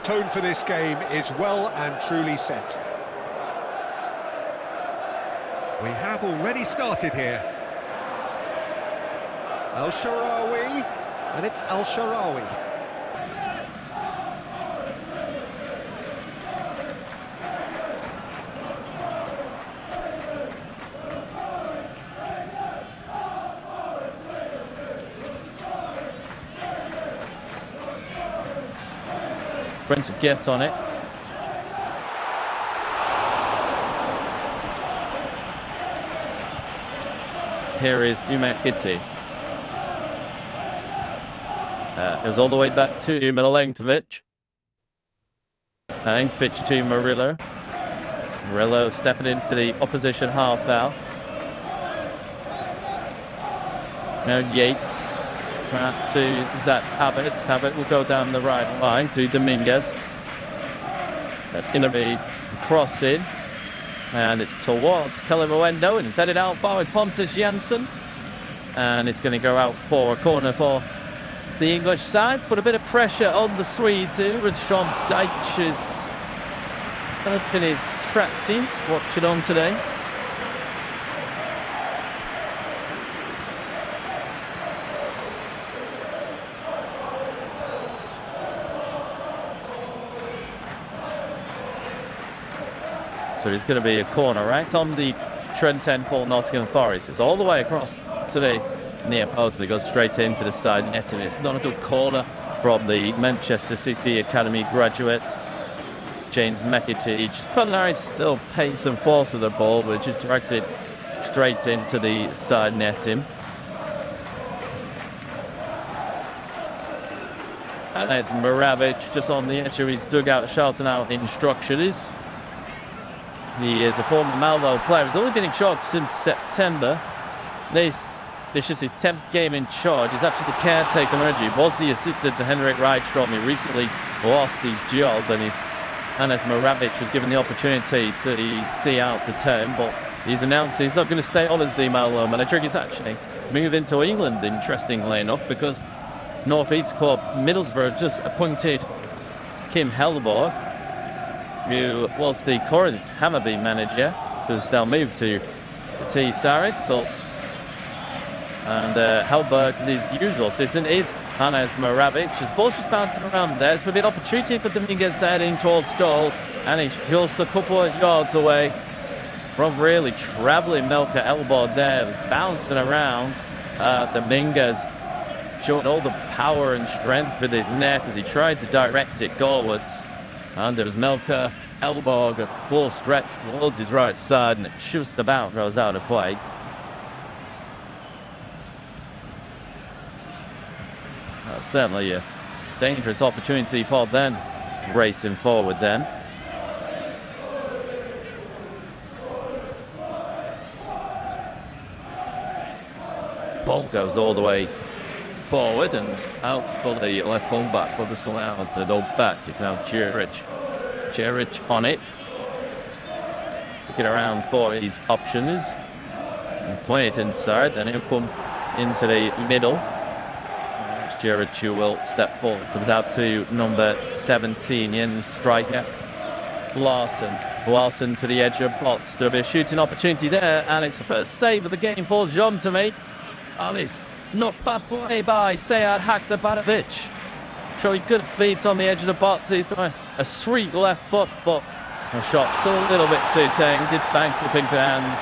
Tone for this game is well and truly set. We have already started here. El-Shaarawy, and it's El-Shaarawy. Brent to get on it. Here is Umakitty. It was all the way back to Milolenkovic. Enkovic to Murillo. Murillo stepping into the opposition half now. Now Yates. To Zach Abbott. Abbott will go down the right line to Dominguez. That's going to be crossing. And it's towards Calimuendo, and it's headed out by Pontus Janssen. And it's going to go out for a corner for the English side. Put a bit of pressure on the Swedes here with Sean Dyche's in his tracksuit. Watch it on today. So it's going to be a corner right on the Trent End for Nottingham Forest. It's all the way across to the near post, but it goes straight into the side net, and it's not a good corner from the Manchester City Academy graduate, James McAtee. Just put a nice still pace and force of the ball, but it just directs it straight into the side netting. And it's Moravic just on the edge of his dugout shouting out instructions. He is a former Malmo player. He's only been in charge since September. This is just his 10th game in charge. He's actually the caretaker manager. He was the assistant to Henrik Rydstrom. He recently lost his job, and Hannes Moravic was given the opportunity to see out the term, but he's announced he's not going to stay on as the Malmo manager. He's actually moving to England, interestingly enough, because North East club Middlesbrough just appointed Kim Hellborg, who was the current Hammarby manager, because they'll move to the T-Sarek. And Hellberg, his usual assistant, is Hannes Moravic. His ball's just bouncing around there. It's going to be an opportunity for Dominguez heading towards goal, and he's just a couple of yards away from really travelling Melker Elborg there. It was bouncing around. Dominguez showing all the power and strength with his neck as he tried to direct it goalwards. And there was Melker Elborg, a ball stretched towards his right side, and it just about goes out of play. Certainly a dangerous opportunity for them racing forward then. Ball goes all the way forward and out for the left full back, but this allowed the no back. It's now Jeric on it. Looking around for his options and play it inside, then he'll come into the middle. Jeric will step forward, comes out to number 17, Jens striker Larson to the edge of box. There'll be a shooting opportunity there, and it's the first save of the game for John to make. And it's not bad play by Sead Haksabanovic. Showing good feet on the edge of the box. He's got a sweet left foot, but the shot's a little bit too tame. Did bounce up into hands.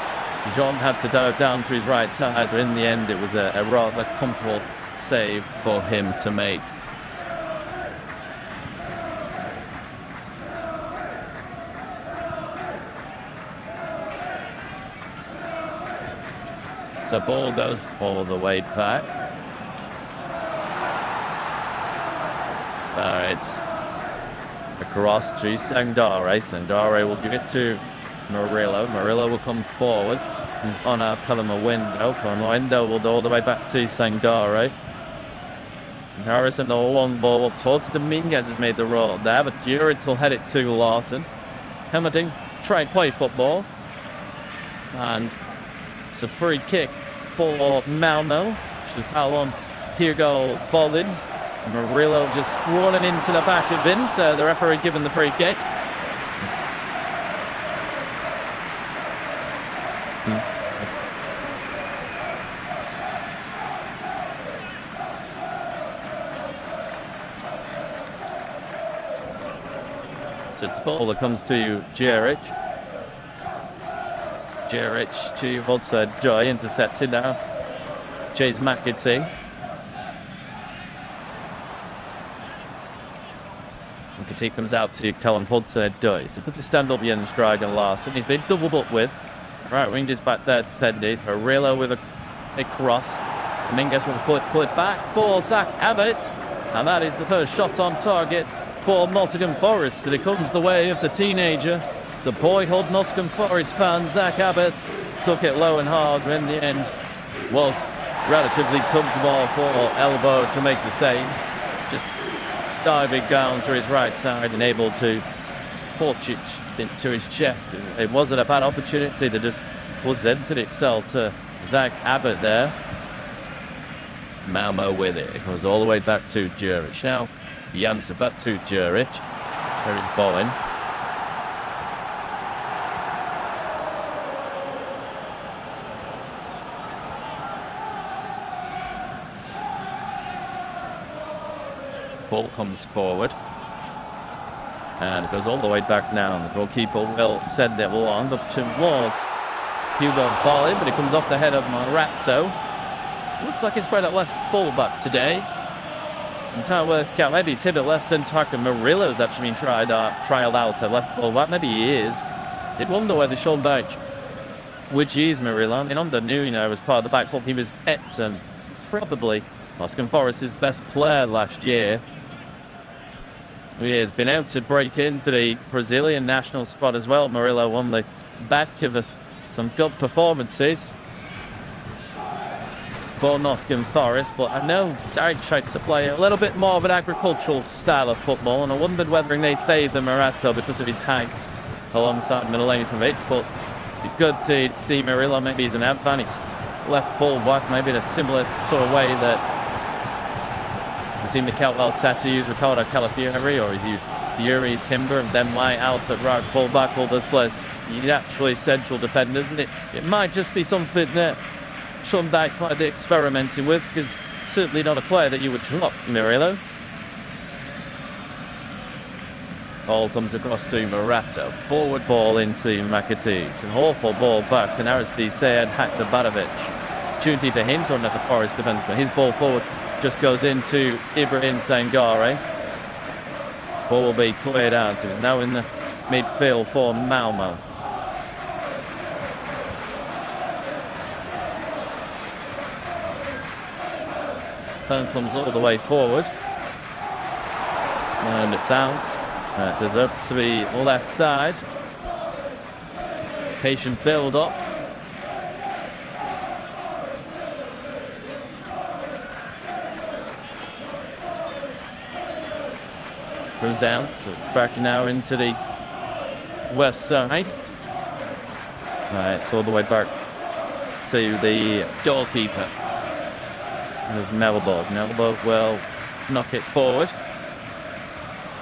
John had to dive down to his right side, but in the end it was a rather comfortable save for him to make. So ball goes all the way back. It's across to Sangare. Sangare will give it to Murillo. Murillo will come forward. He's on our Calimuendo. Calimuendo will go all the way back to Sangare. Harrison, the long ball up towards Dominguez has made the roll there, but Juric will head it to Larson. Hemmerding try and play football. And it's a free kick for Malmo, which is foul on Hugo Bolin. Murillo just running into the back of Vince. The referee given the free kick. So it's the ball that comes to Jeric. Jeric to Hudson-Odoi, intercepted now. Chase McAtee. McAtee comes out to Callum Hudson-Odoi. So put the stand up Jens Dragon last, and he's been doubled up with. Right wing is back there defended. Murillo with a cross. Mingus with a foot put back for Zach Abbott. And that is the first shot on target for Nottingham Forest. That it comes the way of the teenager. The boyhood Nottingham Forest fan, Zach Abbott, took it low and hard, but in the end was relatively comfortable for Elbow to make the save. Just diving down to his right side and able to punch it into his chest. It wasn't a bad opportunity that just presented itself to Zach Abbott there. Malmo with it. It goes all the way back to Juric. Now, Janssen back to Juric. There is Bowen. Ball comes forward. And it goes all the way back now. The goalkeeper will send it along up towards Hugo Bolin, but it comes off the head of Morazzo. Looks like he's played at left fullback today. I'm trying to work out, maybe it's him at left centre back, and Murillo's actually been trialed out at left fullback. Maybe he is. Did wonder whether Sean Bache, which is Murillo. I mean, under Nuno as part of the back four, he was excellent. Probably Nottingham Forest's best player last year. He has been able to break into the Brazilian national squad as well. Murillo on the back of some good performances for Nottingham Forest, but I know Derek tries to play a little bit more of an agricultural style of football, and I wondered whether they favoured Morazzo because of his height alongside Milojevic, but it's good to see Murillo. Maybe he's an advantage left full-back, maybe in a similar sort of way that we've seen Mikel Arteta use Ricardo Calafiori, or he's used Yuri Timber and then Light out at right full-back. All those players, he's actually central defenders, and it might just be something that Sean Dyche might be experimenting with, because certainly not a player that you would drop, Murillo. Ball comes across to Morazzo. Forward ball into McAtee. It's an awful ball back to Narasdi Sayed Haksabanovic. Opportunity for him to run at the Forest defence, but his ball forward just goes into Ibrahim Sangare. Ball will be cleared out. It's now in the midfield for Malmo. Turn comes all the way forward. And it's out. There's up to the left side. Patient build up. Goes out, so it's back now into the west side. It's all the way back to the goalkeeper. There's Melbourne. Melbourne will knock it forward.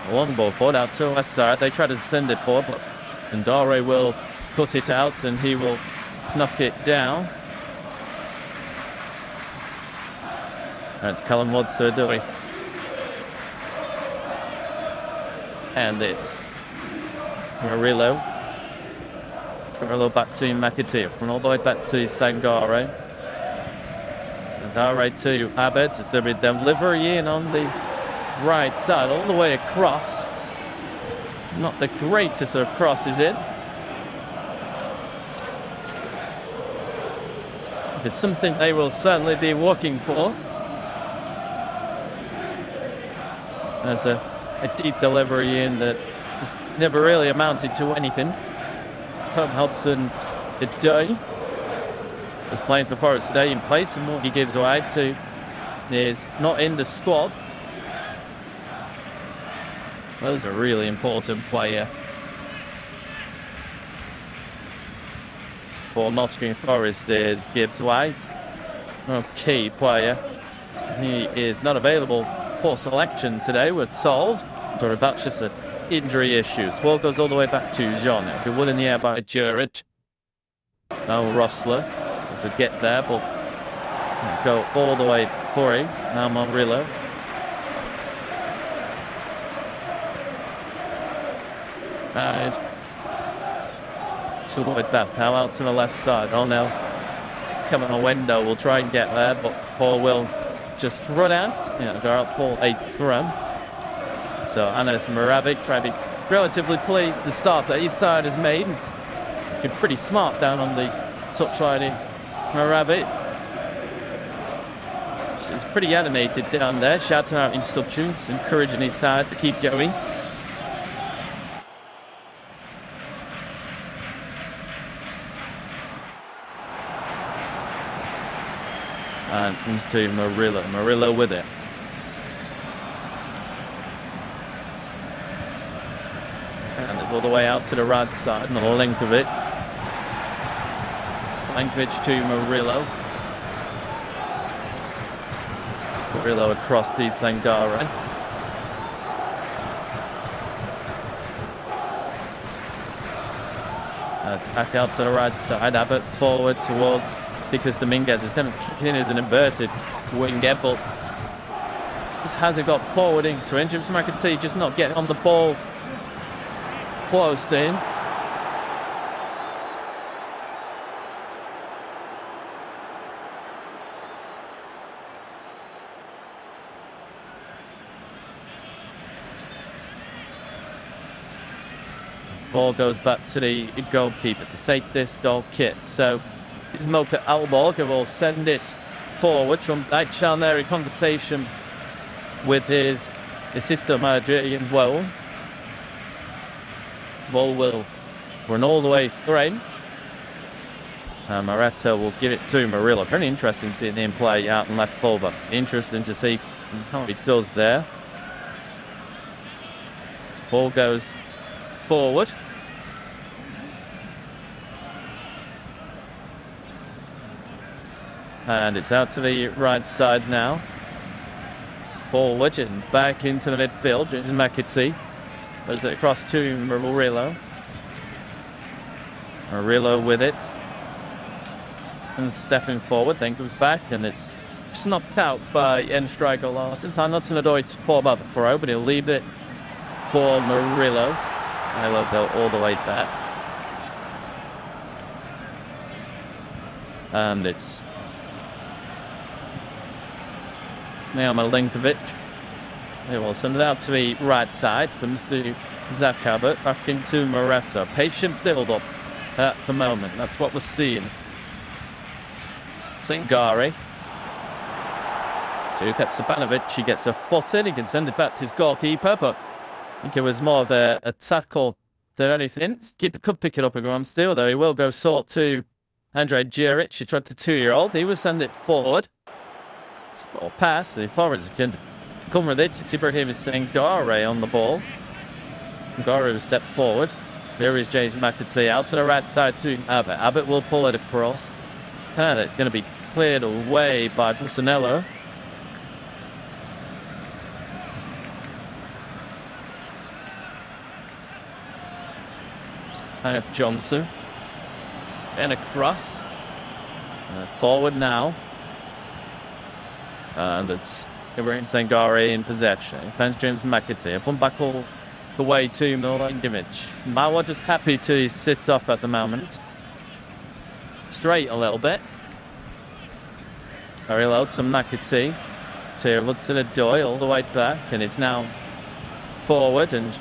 A long ball forward out to the west side. They try to send it forward, but Sandare will cut it out and he will knock it down. That's Callum Hudson-Odoi. And it's Murillo. Murillo back to McAtee. From all the way back to Sangare. Sangare to Abbott. It's going to be delivery in on the right side, all the way across. Not the greatest of crosses in. It's something they will certainly be working for. There's a deep delivery in that has never really amounted to anything. Tom Hudson-Odoi is playing for Forest today in place, and what he gives away to is not in the squad. Well, he's a really important player for Nottingham Forest. Is Gibbs White, a key player. He is not available poor selection today were solved. Or about just injury issues. Ball goes all the way back to John. It'll be won in the air by Juric. Now Rossler does a get there, but go all the way for him. Now Monrillo. And to avoid that, now out to the left side. Oh no, coming a window. We'll try and get there, but Paul will just run out. Yeah, go out for a throw. So Anas Moravic trying to be relatively pleased the start that his side has made. It's been pretty smart down on the touchline is Moravic. He's pretty animated down there, shouting out instructions, encouraging his side to keep going. And comes to Murillo. Murillo with it. And it's all the way out to the right side, and the length of it. Lankovic to Murillo. Murillo across to Sangare. It's back out to the right side. Abbott forward towards because Dominguez is kind of kicking in as an inverted wing get, but just hasn't got forward into it. James McAtee just not getting on the ball. Closed in. Ball goes back to the goalkeeper to save this goal kit. So it's Mocha Alborg who will send it forward from Dychal there in conversation with his assistant manager Ian Well. Ball will run all the way through. Moretto will give it to Murillo. Very interesting seeing him play out in left fullback. Interesting to see how he does there. Ball goes forward. And it's out to the right side now. Forward and back into the midfield. James McAtee. Goes it across to Murillo. Murillo with it. And stepping forward, then comes back, and it's snubbed out by Enstryker Larsen. Not to the door to form up throw, but he'll leave it for Murillo. Murillo go all the way back. And it's now Milinkovic. They will send it out to the right side. Comes to Zach Abbott. Back into Moretto. Patient build-up at the moment. That's what we're seeing. Singari. To Katsabanovic. He gets a foot in. He can send it back to his goalkeeper, but I think it was more of a tackle than anything. Keeper could pick it up and go on still, though. He will go sort to Andrei Juric. He tried the 2-year-old. He will send it forward. Or pass. The forwards can come with it. It's Ibrahim Sangare on the ball. Sangare will step forward. There is James McAtee out to the right side to Abbott. Abbott will pull it across. And it's going to be cleared away by Bolsonaro. And Johnson. And a cross. Forward now. And it's Ibrahim Sangare in possession. Thanks James McAtee. Up and back all the way to Milinkovic. Mawa just happy to sit off at the moment. Straight a little bit. Very low to McAtee. To Hudson-Odoi all the way back. And it's now forward and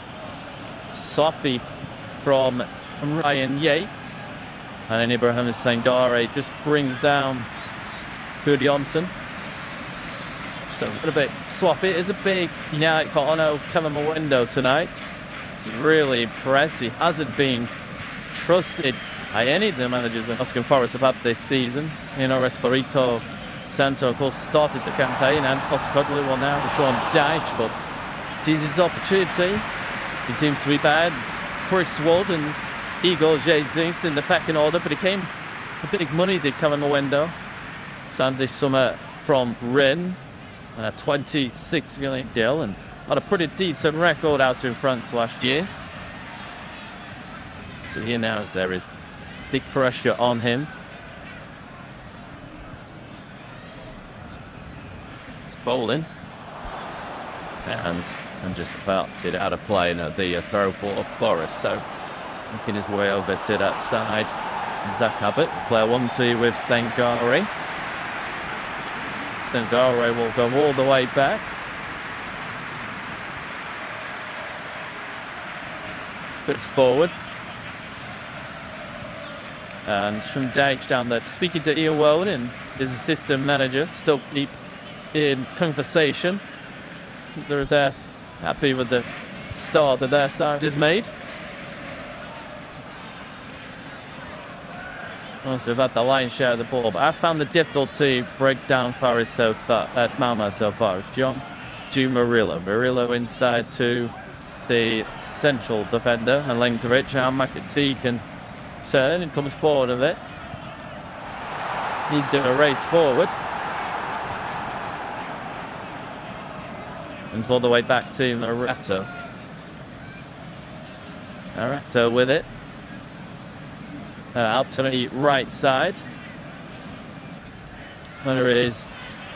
soppy from Ryan Yates. And then Ibrahim Sangare just brings down Gudjonsson. So a little bit swappy. It is a big night for Ono Kalamawendo tonight. He's really impressed. He hasn't been trusted by any of the managers of Nottingham Forest about this season. You know, Espirito Santo, of course, started the campaign, and Oscoglu will now Sean Dyche, but sees his opportunity. He seems to be bad. Chris Wood and Igor Jesus in the pecking order, but he came for big money, did Kalamawendo. Sandy Summer from Rennes. And a 26 million deal, and had a pretty decent record out in France last year. So here now, as there is big pressure on him. It's bowling. And just about it out of play now, the throw for Forest. So making his way over to that side. Zach Abbott, player 1-2 with Sangare. Sangare will go all the way back. Puts forward. And from Dage down there, speaking to Ian Weldon, his assistant manager, still deep in conversation. They're happy with the start that their side has made. Also about the lion's share of the ball, but I found the difficult to break down Forest so far at Malmo so far. It's John to Murillo. Murillo inside to the central defender, and Lenkovic. Now McAtee can turn and comes forward a bit. He's doing a race forward. And it's all the way back to Morato. Morato with it. Out to the right side. There is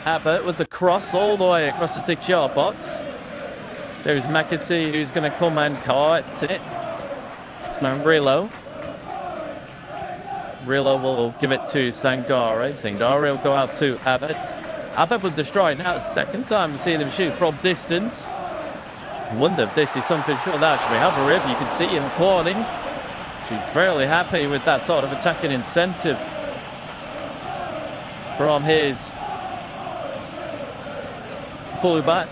Abbott with the cross all the way across the 6-yard box. There's McAtee who's going to come and cut it. It's now Murillo. Murillo will give it to Sangare. Sangare will go out to Abbott. Abbott will destroy it now. Second time we've seen him shoot from distance. I wonder if this is something short that actually have a rib. You can see him applauding. She's fairly happy with that sort of attacking incentive from his fullback.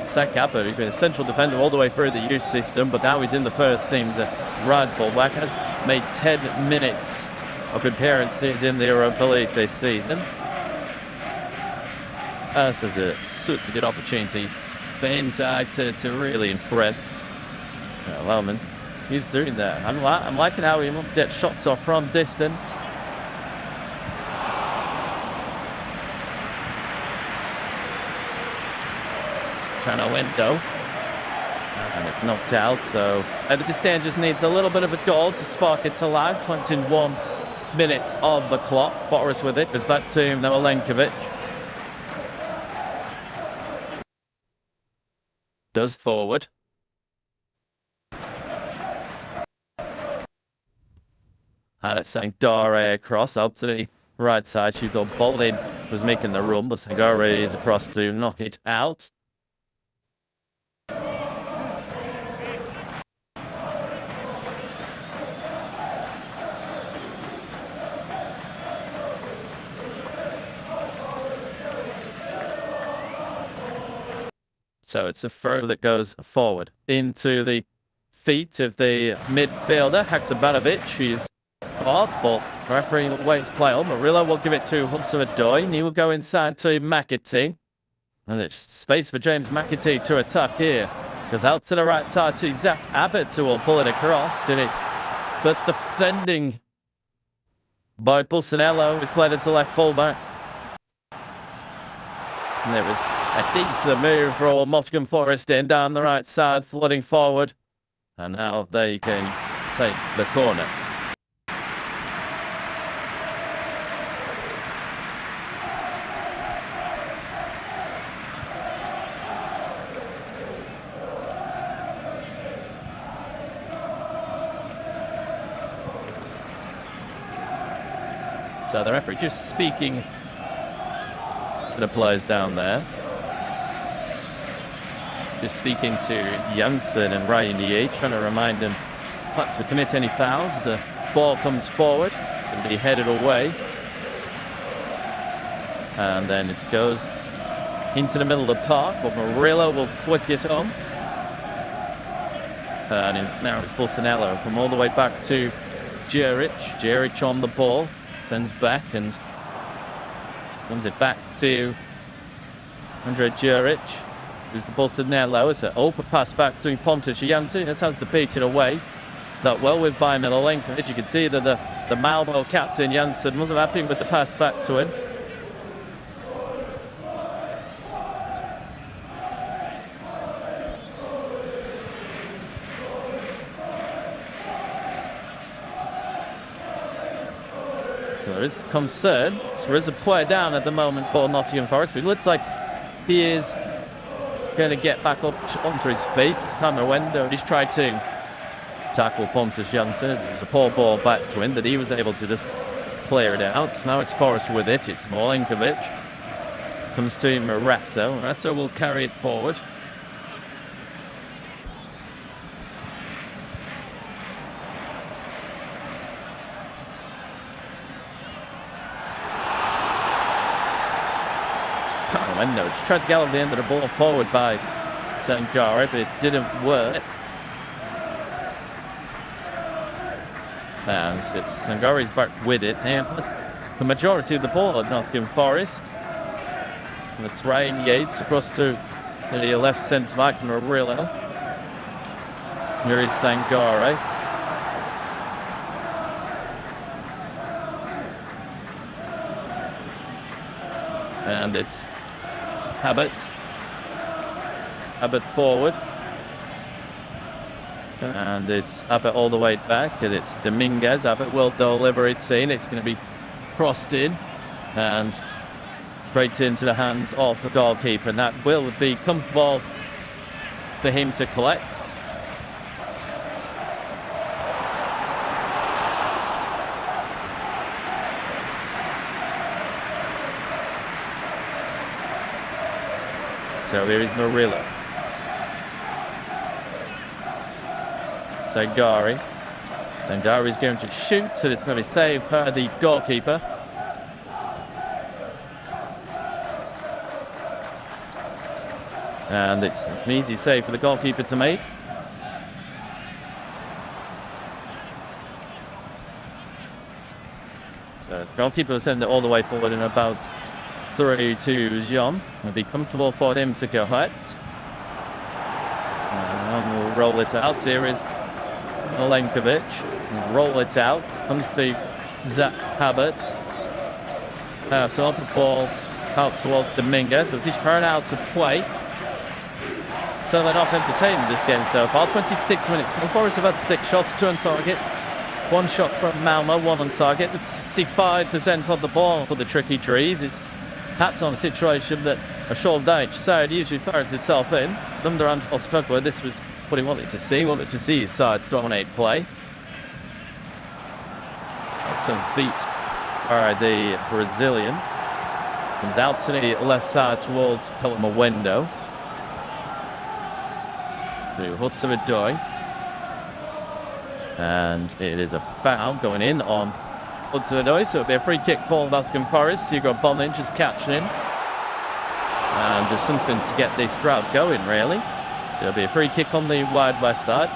Zach Abbott, who's been a central defender all the way through the youth system, but now he's in the first team as a right fullback, has made 10 minutes of appearances in the Europa League this season. This is a such a good opportunity for him to really impress. Wellman, he's doing that. I'm liking how he wants to get shots off from distance. Trying to window. And it's knocked out, so Everton just needs a little bit of a goal to spark it to life. 21 minutes on the clock. Forest with it. Goes back to Noah Lenkovic. Does forward. And it's Sangare across out to the right side. Shudor Bolin was making the run, but Sangare is across to knock it out. So it's a throw that goes forward into the feet of the midfielder, Haksabanovic. He's caught, but referee waits play on. Murillo will give it to Hudson-Odoi. He will go inside to McAtee. And there's space for James McAtee to attack here. Goes out to the right side to Zach Abbott, who will pull it across. And it's but defending by Pulcinello, who's played it to left fullback. And there was a decent move for Nottingham Forest in down the right side, flooding forward. And now they can take the corner. So the referee just speaking to the players down there. Just speaking to Janssen and Ryan Ye, trying to remind them not to commit any fouls as the ball comes forward. It's going to be headed away. And then it goes into the middle of the park, but Murillo will flick it on. And now it's Pulcinello from all the way back to Jeric. Jeric on the ball. Sends back and sends it back to Andre Jeric. Who's the Pulcinello? It's an open pass back to Pontus Janssen. This has the beat it away. That well with by Milolenkovic. You can see that the Malmo captain Janssen wasn't happy with the pass back to him. So there is concern. So there is a player down at the moment for Nottingham Forest, but it looks like he is going to get back up onto his feet. It's Cameron he's tried to tackle Pontus Janssen. It was a poor ball back to him that he was able to just clear it out. Now it's Forest with it. It's Molenkovic. Comes to Moretto. Moretto will carry it forward. Window just tried to gallop the end of the ball forward by Sangari, but it didn't work. And it's Sangari's back with it. And the majority of the ball at Nottingham Forest. And it's Ryan Yates across to the left centre back, Murillo. Here is Sangari. And it's Abbott forward, and it's Abbott all the way back, and it's Dominguez. Abbott will deliver it, seen it's going to be crossed in and straight into the hands of the goalkeeper, and that will be comfortable for him to collect. So here is Murillo. Sangari. Sangari is going to shoot, and it's going to be saved by the goalkeeper. And it's an easy save for the goalkeeper to make. So the goalkeeper will send it all the way forward in about 3 to Jean. It'll be comfortable for him to go ahead. And we'll roll it out. Here is Molenkovic. Roll it out. Comes to Zach Abbott. So up the ball out towards Dominguez. So it's turn out to play. So they're not entertaining this game so far. 26 minutes. The Forest have had 6 shots, 2 on target. 1 shot from Malmo, 1 on target. It's 65% of the ball for the Tricky Trees. It's perhaps on a situation that a short down each side usually finds itself in. Lunderand Oscogwa, this was what he wanted to see his side dominate play. Some feet by the Brazilian. Comes out to the left side towards Pelomawendo. To Hudson-Odoi. And it is a foul going in on Hudson-Odoi, so it'll be a free kick for Nottingham Forest. Hugo Bonin just catching him. And just something to get this crowd going, really. So it'll be a free kick on the wide west side.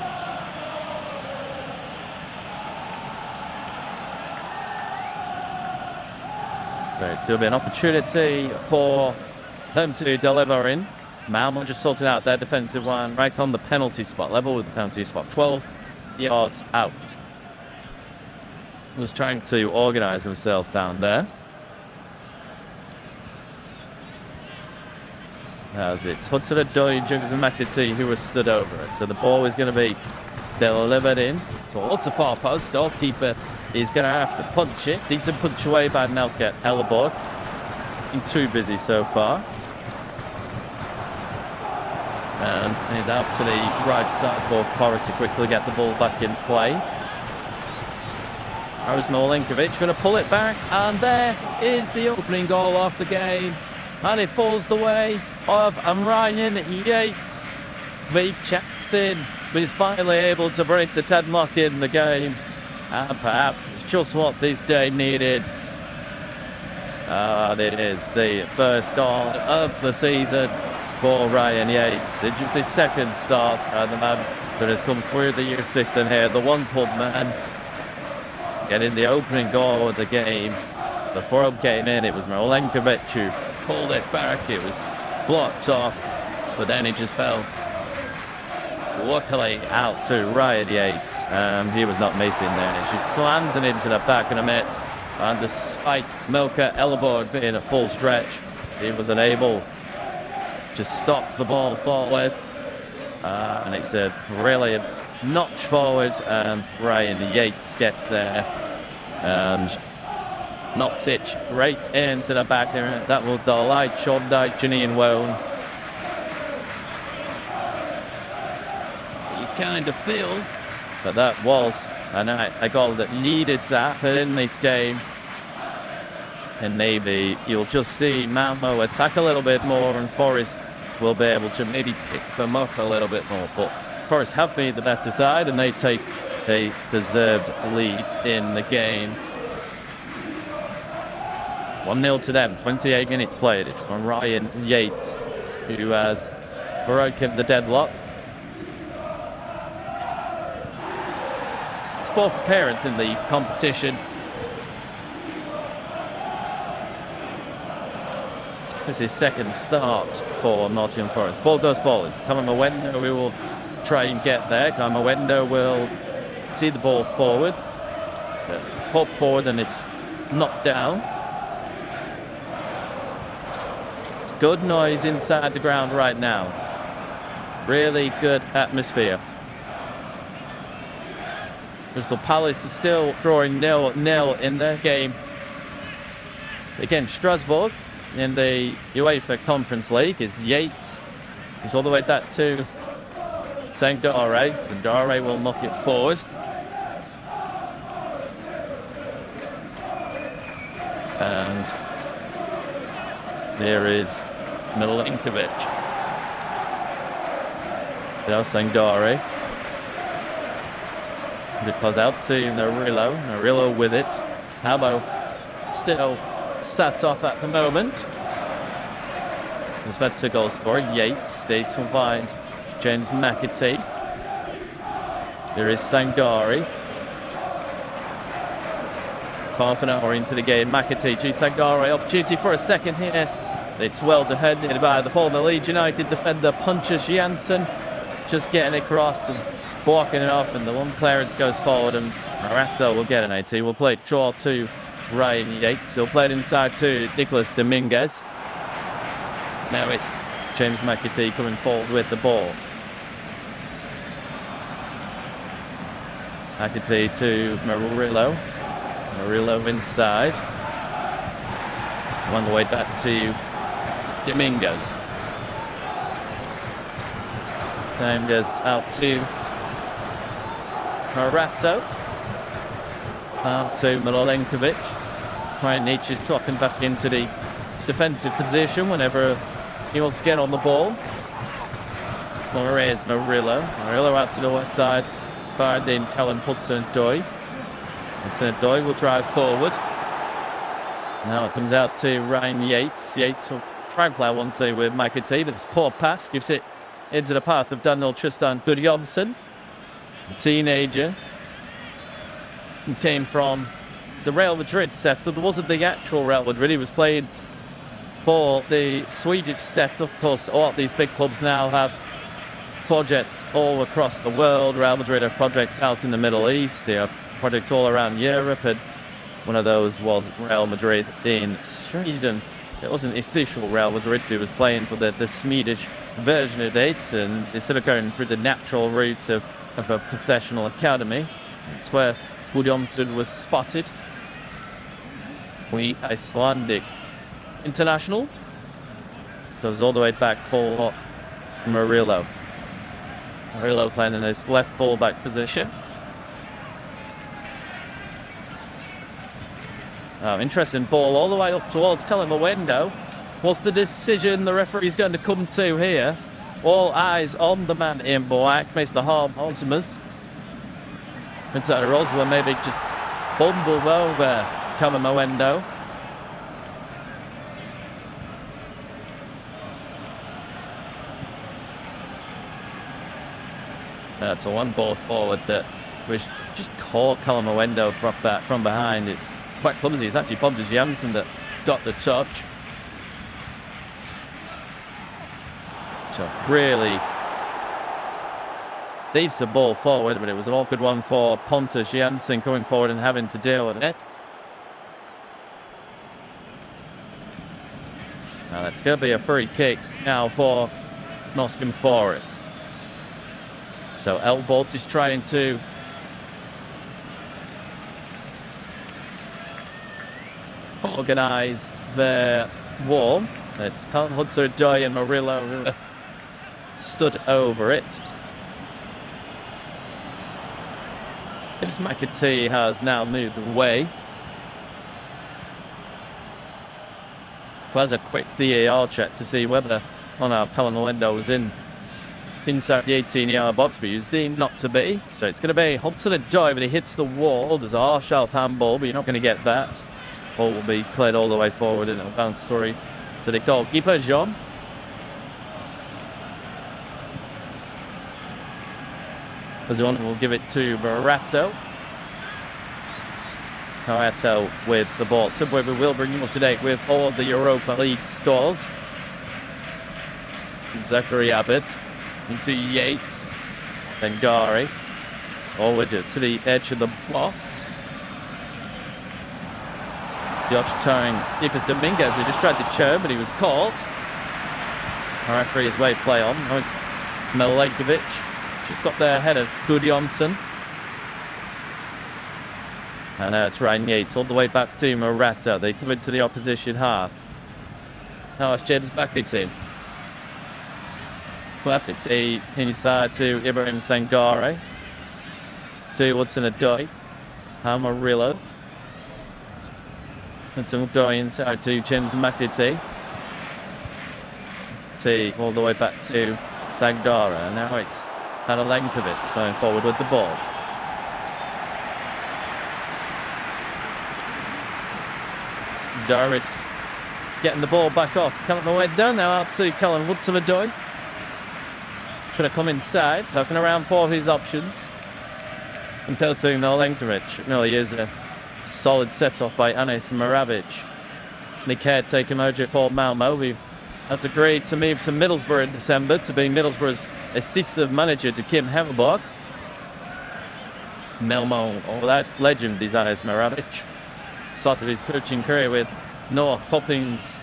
So it'll still be an opportunity for them to deliver in. Malmo just sorted out their defensive one right on the penalty spot, level with the penalty spot, 12 yards out. Was trying to organise himself down there. As it's Hudson-Odoi, Junkers and McAtee who was stood over it. So the ball is going to be delivered in. So lots of far post. Goalkeeper is going to have to punch it. Decent punch away by Nelke Elleborg. Been too busy so far. And he's out to the right side for Forest to quickly get the ball back in play. There's Molenkovic going to pull it back, and there is the opening goal of the game. And it falls the way of Ryan Yates. The captain is finally able to break the deadlock in the game. And perhaps it's just what this day needed. And it is the first goal of the season for Ryan Yates. It's just his second start, and the man that has come through the year assistant here, the one-pub man, getting the opening goal of the game. The throw came in, it was Molenkovic who pulled it back, it was blocked off, but then it just fell luckily out to Ryan Yates. He was not missing there. She slams it into the back of the net, and despite Milka Elleborg being a full stretch, he was unable to stop the ball forward. And it's a brilliant notch forward, and Ryan Yates gets there and knocks it right into the back there. That will delight Shondai Ginny and Wone. You kind of feel that that was a goal that needed to happen in this game. And maybe you'll just see Malmo attack a little bit more, and Forest will be able to maybe pick them up a little bit more. But Forest have been the better side, and they take a deserved lead in the game. 1-0 to them, 28 minutes played. It's Ryan Yates who has broken the deadlock. It's his fourth appearance in the competition. This is second start for Nottingham Forest. Ball goes forwards. Kamawendo, we will try and get there. Kamawendo will see the ball forward. It's popped forward and it's knocked down. It's good noise inside the ground right now. Really good atmosphere. Crystal Palace is still drawing 0-0 in their game against Strasbourg in the UEFA Conference League. Is Yates. He's all the way back to Sangare. Sangare will knock it forward. And there is Milinkovic. Now Sangare. It goes out to Narillo. Narillo with it. Malmo still sat off at the moment. There's better goal scorer. Yates. Yates will find James McAtee. There is Sangare. Half an hour into the game. McAtee, G. Sangare, opportunity for a second here. It's well defended by the former Leeds United defender Pontus Jansson. Just getting across and walking it off, and the one clearance goes forward, and Marato will get an 80. We'll play it short to Ryan Yates. He'll play it inside to Nicolas Dominguez. Now it's James McAtee coming forward with the ball. McAtee to Murillo. Murillo inside. On the way back to Dominguez. Dominguez out to Marato. Out to Milinkovic. Ryan Nietzsche is dropping back into the defensive position whenever he wants to get on the ball. Or is Murillo. Murillo out to the west side. Finding Callum Hudson-Odoi. Hudson-Odoi will drive forward. Now it comes out to Ryan Yates. Yates will try and play 1-2 with McAtee, but it's a poor pass. Gives it into the path of Daniel Tristan Gudjonsson, a teenager who came from the Real Madrid set. But it wasn't the actual Real Madrid. He was playing for the Swedish set. Of course, all these big clubs now have projects all across the world. Real Madrid have projects out in the Middle East. They have projects all around Europe, and one of those was Real Madrid in Sweden. It wasn't official Real Madrid who was playing for the Swedish version of it, and instead of going through the natural route of a professional academy, it's where Gudjonsson was spotted. We Icelandic international goes all the way back for Murillo. Murillo playing in his left full-back position. Interesting ball all the way up towards Kamawendo. What's the decision the referee's going to come to here? All eyes on the man in black, Mr. Harm-Osmers. Inside of Roswell, maybe just bumbled over Kamawendo. That's a one ball forward that was just caught Kamawendo from behind. It's quite clumsy. It's actually Pontus Jansson that got the touch. So really needs the ball forward, but it was an awkward one for Pontus Jansson coming forward and having to deal with it. Now that's going to be a free kick now for Nottingham Forest. So Elbolt is trying to organise their war. It's Callum Hudson-Odoi and Murillo who stood over it. James McAtee has now moved away. There's a quick VAR check to see whether Callum window was inside the 18-yard box, but he was deemed not to be. So it's going to be Hudson-Odoi, but he hits the wall. There's a harsh-sharp handball, but you're not going to get that. Ball will be played all the way forward and it'll bounce through to the goalkeeper, John. Azzuano will give it to Morato. Morato with the ball. Subway, we will bring you up to date with all the Europa League scores. Zachary Abbott into Yates. Sangari. Forward to the edge of the box. Sioch towing Nicolas Dominguez, who just tried to churn, but he was caught. Our referee is way play on. Now it's Milenkovic. Just got there ahead of Gudjonsson. And now it's Ryan Yates all the way back to Morata. They come into the opposition half. Now it's James McAtee. McAtee inside to Ibrahim Sangare. To Hudson-Odoi. Murillo. Hudson-Odoi inside to James McAtee. All the way back to Sangare. And now it's Milenkovic going forward with the ball. Darwitz getting the ball back off. Callum went down now out to Callum Hudson-Odoi. Trying to come inside, looking around for his options. Until to Milenkovic. No, he is a solid set-off by Anis Maravic. The caretaker manager for Malmo, who has agreed to move to Middlesbrough in December to be Middlesbrough's assistant manager to Kim Hemmelborg. Malmo, all that legend is Anis Maravic. Started his coaching career with John Hopkins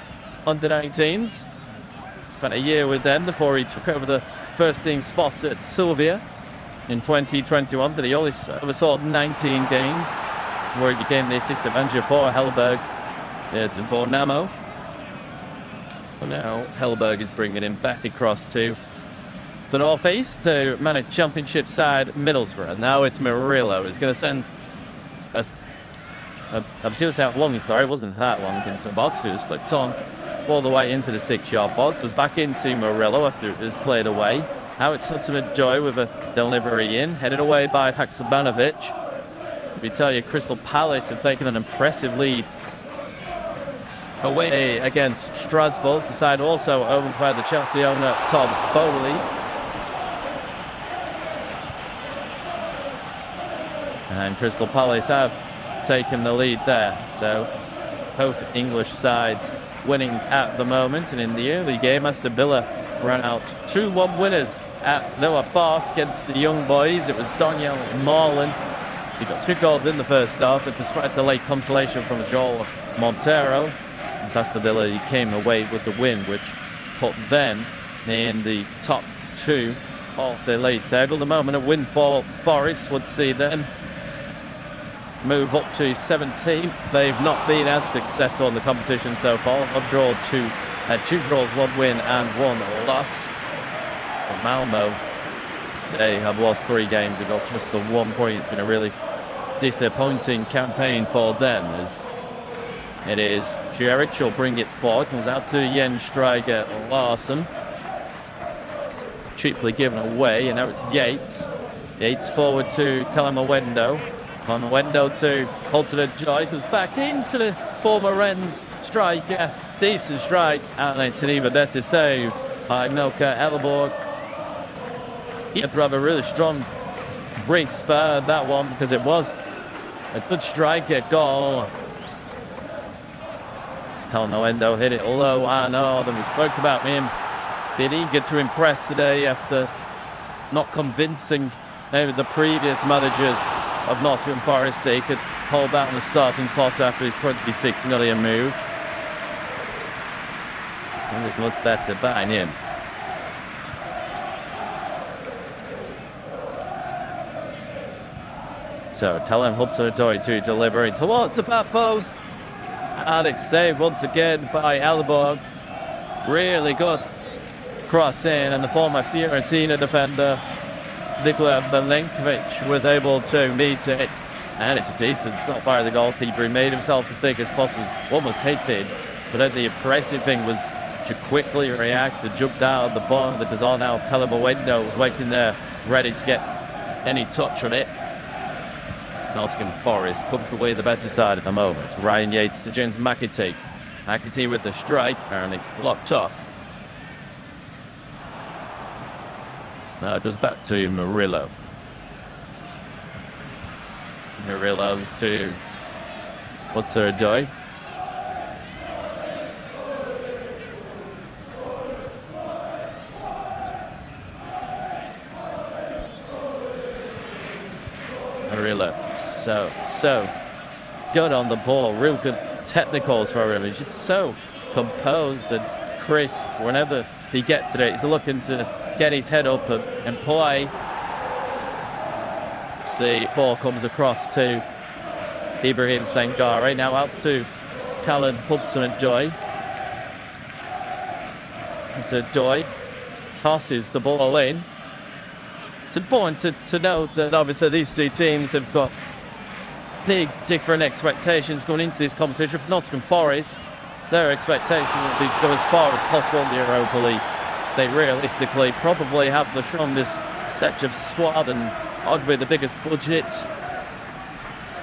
under-19s. Spent a year with them before he took over the first team spot at Sylvia in 2021. But he only oversaw 19 games where he became the assistant manager for Hellberg for Namo. But now Hellberg is bringing him back across to the North East to manage championship side Middlesbrough. And now it's Murillo who's going to send I'm sure how long it wasn't that long into the box, but it was flipped on all the way into the 6-yard box. Was back into Murillo after it was played away. Now it's Hudson-Odoi with a delivery in, headed away by Haksabanovic. We tell you, Crystal Palace have taken an impressive lead away against Strasbourg. The side also owned by the Chelsea owner Todd Bowley. And Crystal Palace have taken the lead there. So both English sides winning at the moment. And in the early game, Aston Villa ran out 2-1 winners at Villa Park against the young boys. It was Daniel Marlin. He got 2 goals in the first half, but despite the late consolation from Joel Montero, Aston Villa came away with the win, which put them in the top 2 of the league table. The moment a win for Forest would see them move up to 17th. They've not been as successful in the competition so far. I've drawn 2 draws, 1 win and 1 loss. For Malmo, they have lost 3 games and got just the 1 point. It's been a really disappointing campaign for them, as it is Jeric will bring it forward. Comes out to Jens Stryger Larsen. It's cheaply given away, and now it's Yates. Yates forward to Calamawendo. Calamawendo to Hudson-Odoi. Goes back into the former Rennes striker. Decent strike. And then Taniva there to save by Milka Elleborg. He had to have a really strong brace spur that one, because it was a good striker goal. Calamawendo hit it low and hard, and we spoke about him being eager to impress today after not convincing the previous managers of Nottingham Forest. They could hold out in the starting slot after his 26 million move. And there's much better behind him. So Callum Hudson-Odoi to deliver it towards the back post. Alex saved once again by Alborg. Really good cross in, and the former Fiorentina defender Nikola Milenkovic was able to meet it. And it's a decent stop by the goalkeeper. He made himself as big as possible. Almost hit it. But then the impressive thing was to quickly react, to jump down the ball because all now Calabueno was waiting there, ready to get any touch on it. Nottingham Forest comfortably the better side at the moment. Ryan Yates to James McAtee. McAtee with the strike, and it's blocked off. Now it goes back to Murillo. Murillo to Hudson-Odoi. Murillo, so good on the ball, real good technicals for him. He's just so composed and crisp whenever he gets it. He's looking to get his head up and play. The ball comes across to Ibrahim Sangare, now out to Callum Hudson-Odoi. To Doi, tosses the ball in. It's important to note that obviously these two teams have got big different expectations going into this competition. For Nottingham Forest, their expectation would be to go as far as possible in the Europa League. They realistically probably have the strongest set of squad and arguably the biggest budget.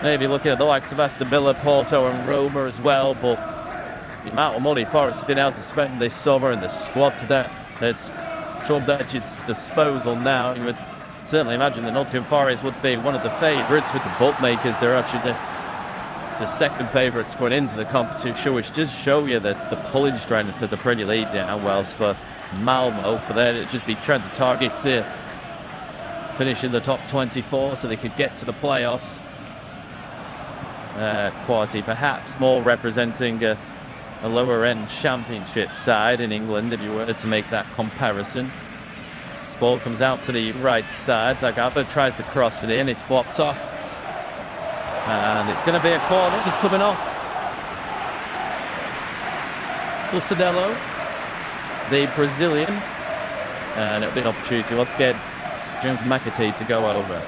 Maybe looking at the likes of Aston Villa, Porto and Roma as well, but the amount of money Forest have been able to spend this summer and the squad to that's Trump at his disposal now, you would certainly imagine that Nottingham Forest would be one of the favourites with the bookmakers. They're actually the second favourites going into the competition, which does show you that the pulling strength of the Premier League now. Whilst for Malmo, for there to just be trying to target to finish in the top 24 so they could get to the playoffs. Quality perhaps more representing a lower end championship side in England if you were to make that comparison. This ball comes out to the right side. Zagaba tries to cross it in. It's blocked off. And it's going to be a corner just coming off. Lucidello, the Brazilian. And it'll be an opportunity once again. James McAtee to go over.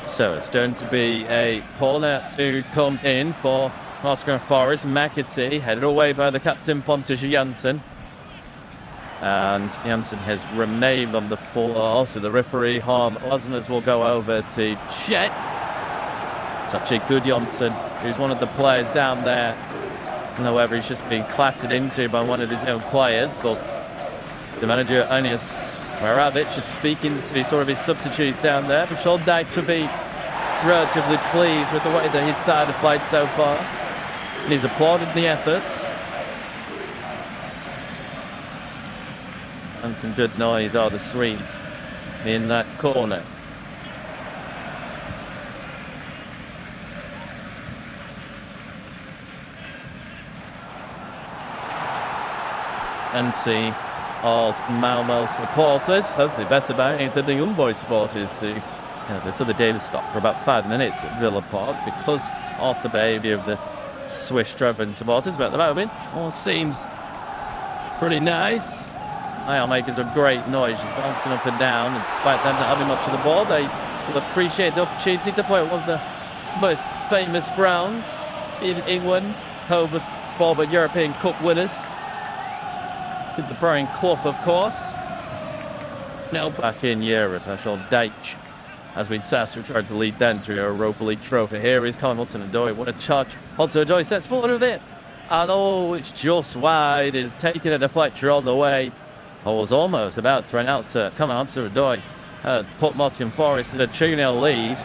So it's going to be a corner to come in for Nottingham Forest. McAtee headed away by the captain Pontus Jansson. And Jansson has remained on the floor, so the referee Harm Osmers will go over to Chet. It's actually good Jansson, who's one of the players down there. However, he's just been clattered into by one of his own players, but the manager Anias Maravic is speaking to sort of his substitutes down there. But Sean Dyke to be relatively pleased with the way that his side have played so far. And he's applauded the efforts. And some good noise are the Swedes in that corner. Empty of Malmo supporters, hopefully better behaved than the young boys supporters who this other game stopped for about 5 minutes at Villa Park because of the behaviour of the Swiss-driven supporters. But at the moment, all seems pretty nice. Mile makers a great noise, just bouncing up and down, and despite them not having much of the ball, they will appreciate the opportunity to play at one of the most famous grounds in England, home of former European Cup winners. With the Brian Clough, of course. Now back in Europe, Sean Dyche has been tasked with trying to lead them to a Europa League trophy. Here is Callum Hudson-Odoi. What a charge. Hudson-Odoi sets forward with it. And oh, it's just wide. It's taking a deflector on the way. I was almost about to run out to come out to Odoi. Put Nottingham Forest in a 2-0 lead.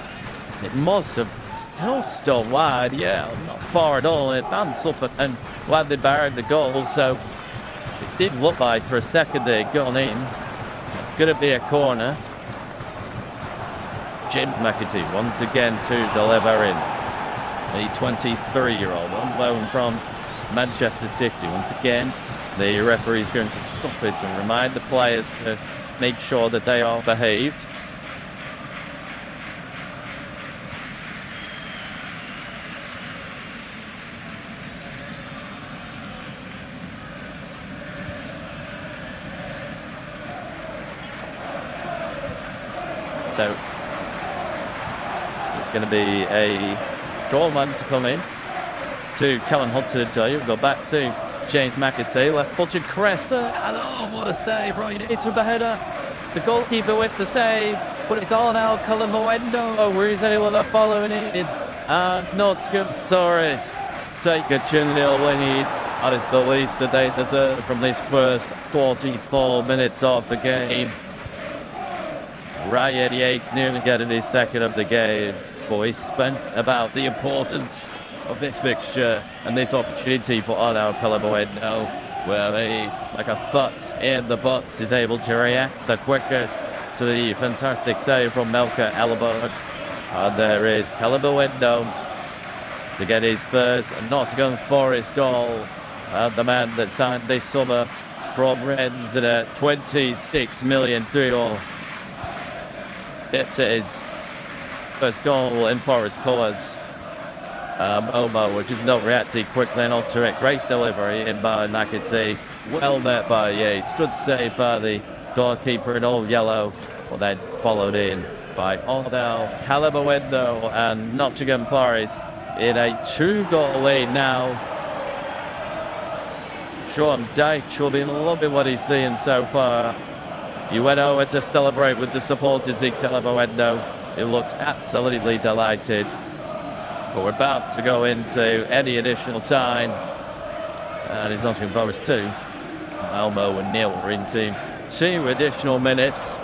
It must have still wide. Yeah, not far at all. It bounced up and gladly buried the goal. So it did look like for a second they'd gone in. It's going to be a corner. James McAtee once again to deliver in. A 23-year-old on loan from Manchester City. Once again, The referee is going to stop it and remind the players to make sure that they are behaved. So it's going to be a draw man to come in. It's to Callum Hudson-Odoi. We'll go back to James McAtee, left-footed Cresta, and oh, what a save, right into the header. The goalkeeper with the save, but it's all now Callum Hudson-Odoi, where is anyone following it? And Nottingham Forest take a 2-0 lead. That is the least that they deserve from this first 44 minutes of the game. Ryan Yates nearly getting his second of the game, but he spent about the importance of this fixture and this opportunity for Arnaud Calaboendo, where he, like a foot in the box, is able to react the quickest to the fantastic save from Melker Elberg. And there is Calaboendo to get his first Nottingham Forest goal. And the man that signed this summer from Rennes at a 26 million deal. It's his first goal in Forest colours. Malmo, which is not reacting quickly enough to it. Great delivery in by McAtee. Well met by Yates. Good save by the goalkeeper in all yellow. But then followed in by Arnaud Calaboendo, and Nottingham Forest in a 2-goal lead now. Sean Dyche will be loving what he's seeing so far. He went over to celebrate with the supporters in Calaboendo. He looked absolutely delighted. But we're about to go into any additional time. And it's Nottingham Forest 2. Malmo and Neil are into 2 additional minutes.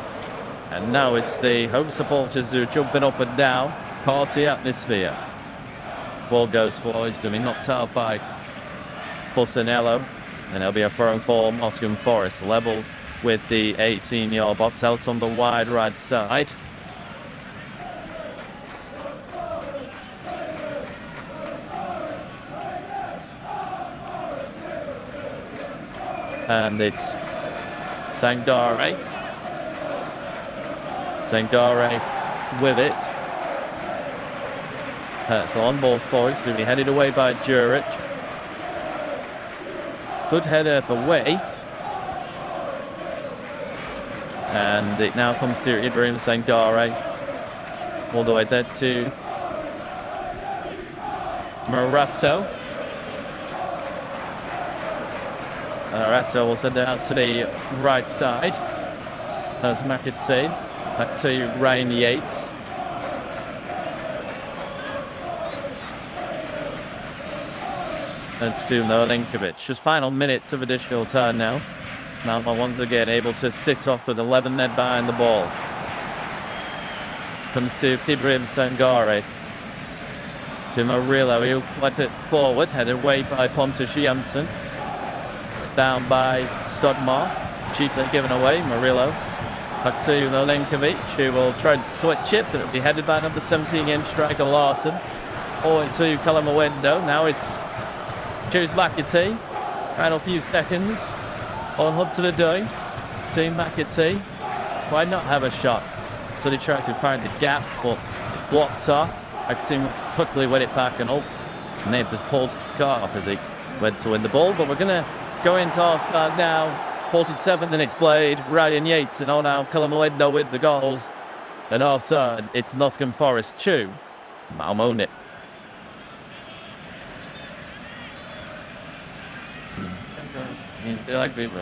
And now it's the home supporters who are jumping up and down. Party atmosphere. Ball goes forward. He's going to be knocked out by Bolsonaro. And there'll be a throw for Nottingham Forest. Level with the 18-yard box out on the wide right side. And it's Sangare. Sangare with it. That's on ball Forest to be headed away by Juric. Good header away. And it now comes to Ibrahim Sangare. All the way there to Marato. Marato will send it out to the right side. That's McAtee. Back to Ryan Yates. That's to Milinkovic. Just final minutes of additional time now. Malmo once again able to sit off with 11 men behind the ball. Comes to Ibrahim Sangare. To Murillo, he'll collect it forward, headed away by Pontus Jansson. Down by Stodmar, cheaply given away, Murillo. Back to Milinkovic, who will try and switch it, but it'll be headed by number 17-inch striker Larson. Forward to Calaboendo. Now it's James McAtee. Final few seconds on Hudson-Odoi. To McAtee. Why not have a shot? So he tries to find the gap, but it's blocked off. McAtee quickly win it back and and they've just pulled his scarf as he went to win the ball. But we're going to go into half time now. 47 minutes played. Ryan Yates and now Calaboendo with the goals. And half time, it's Nottingham Forest 2, Malmo 0. They like people.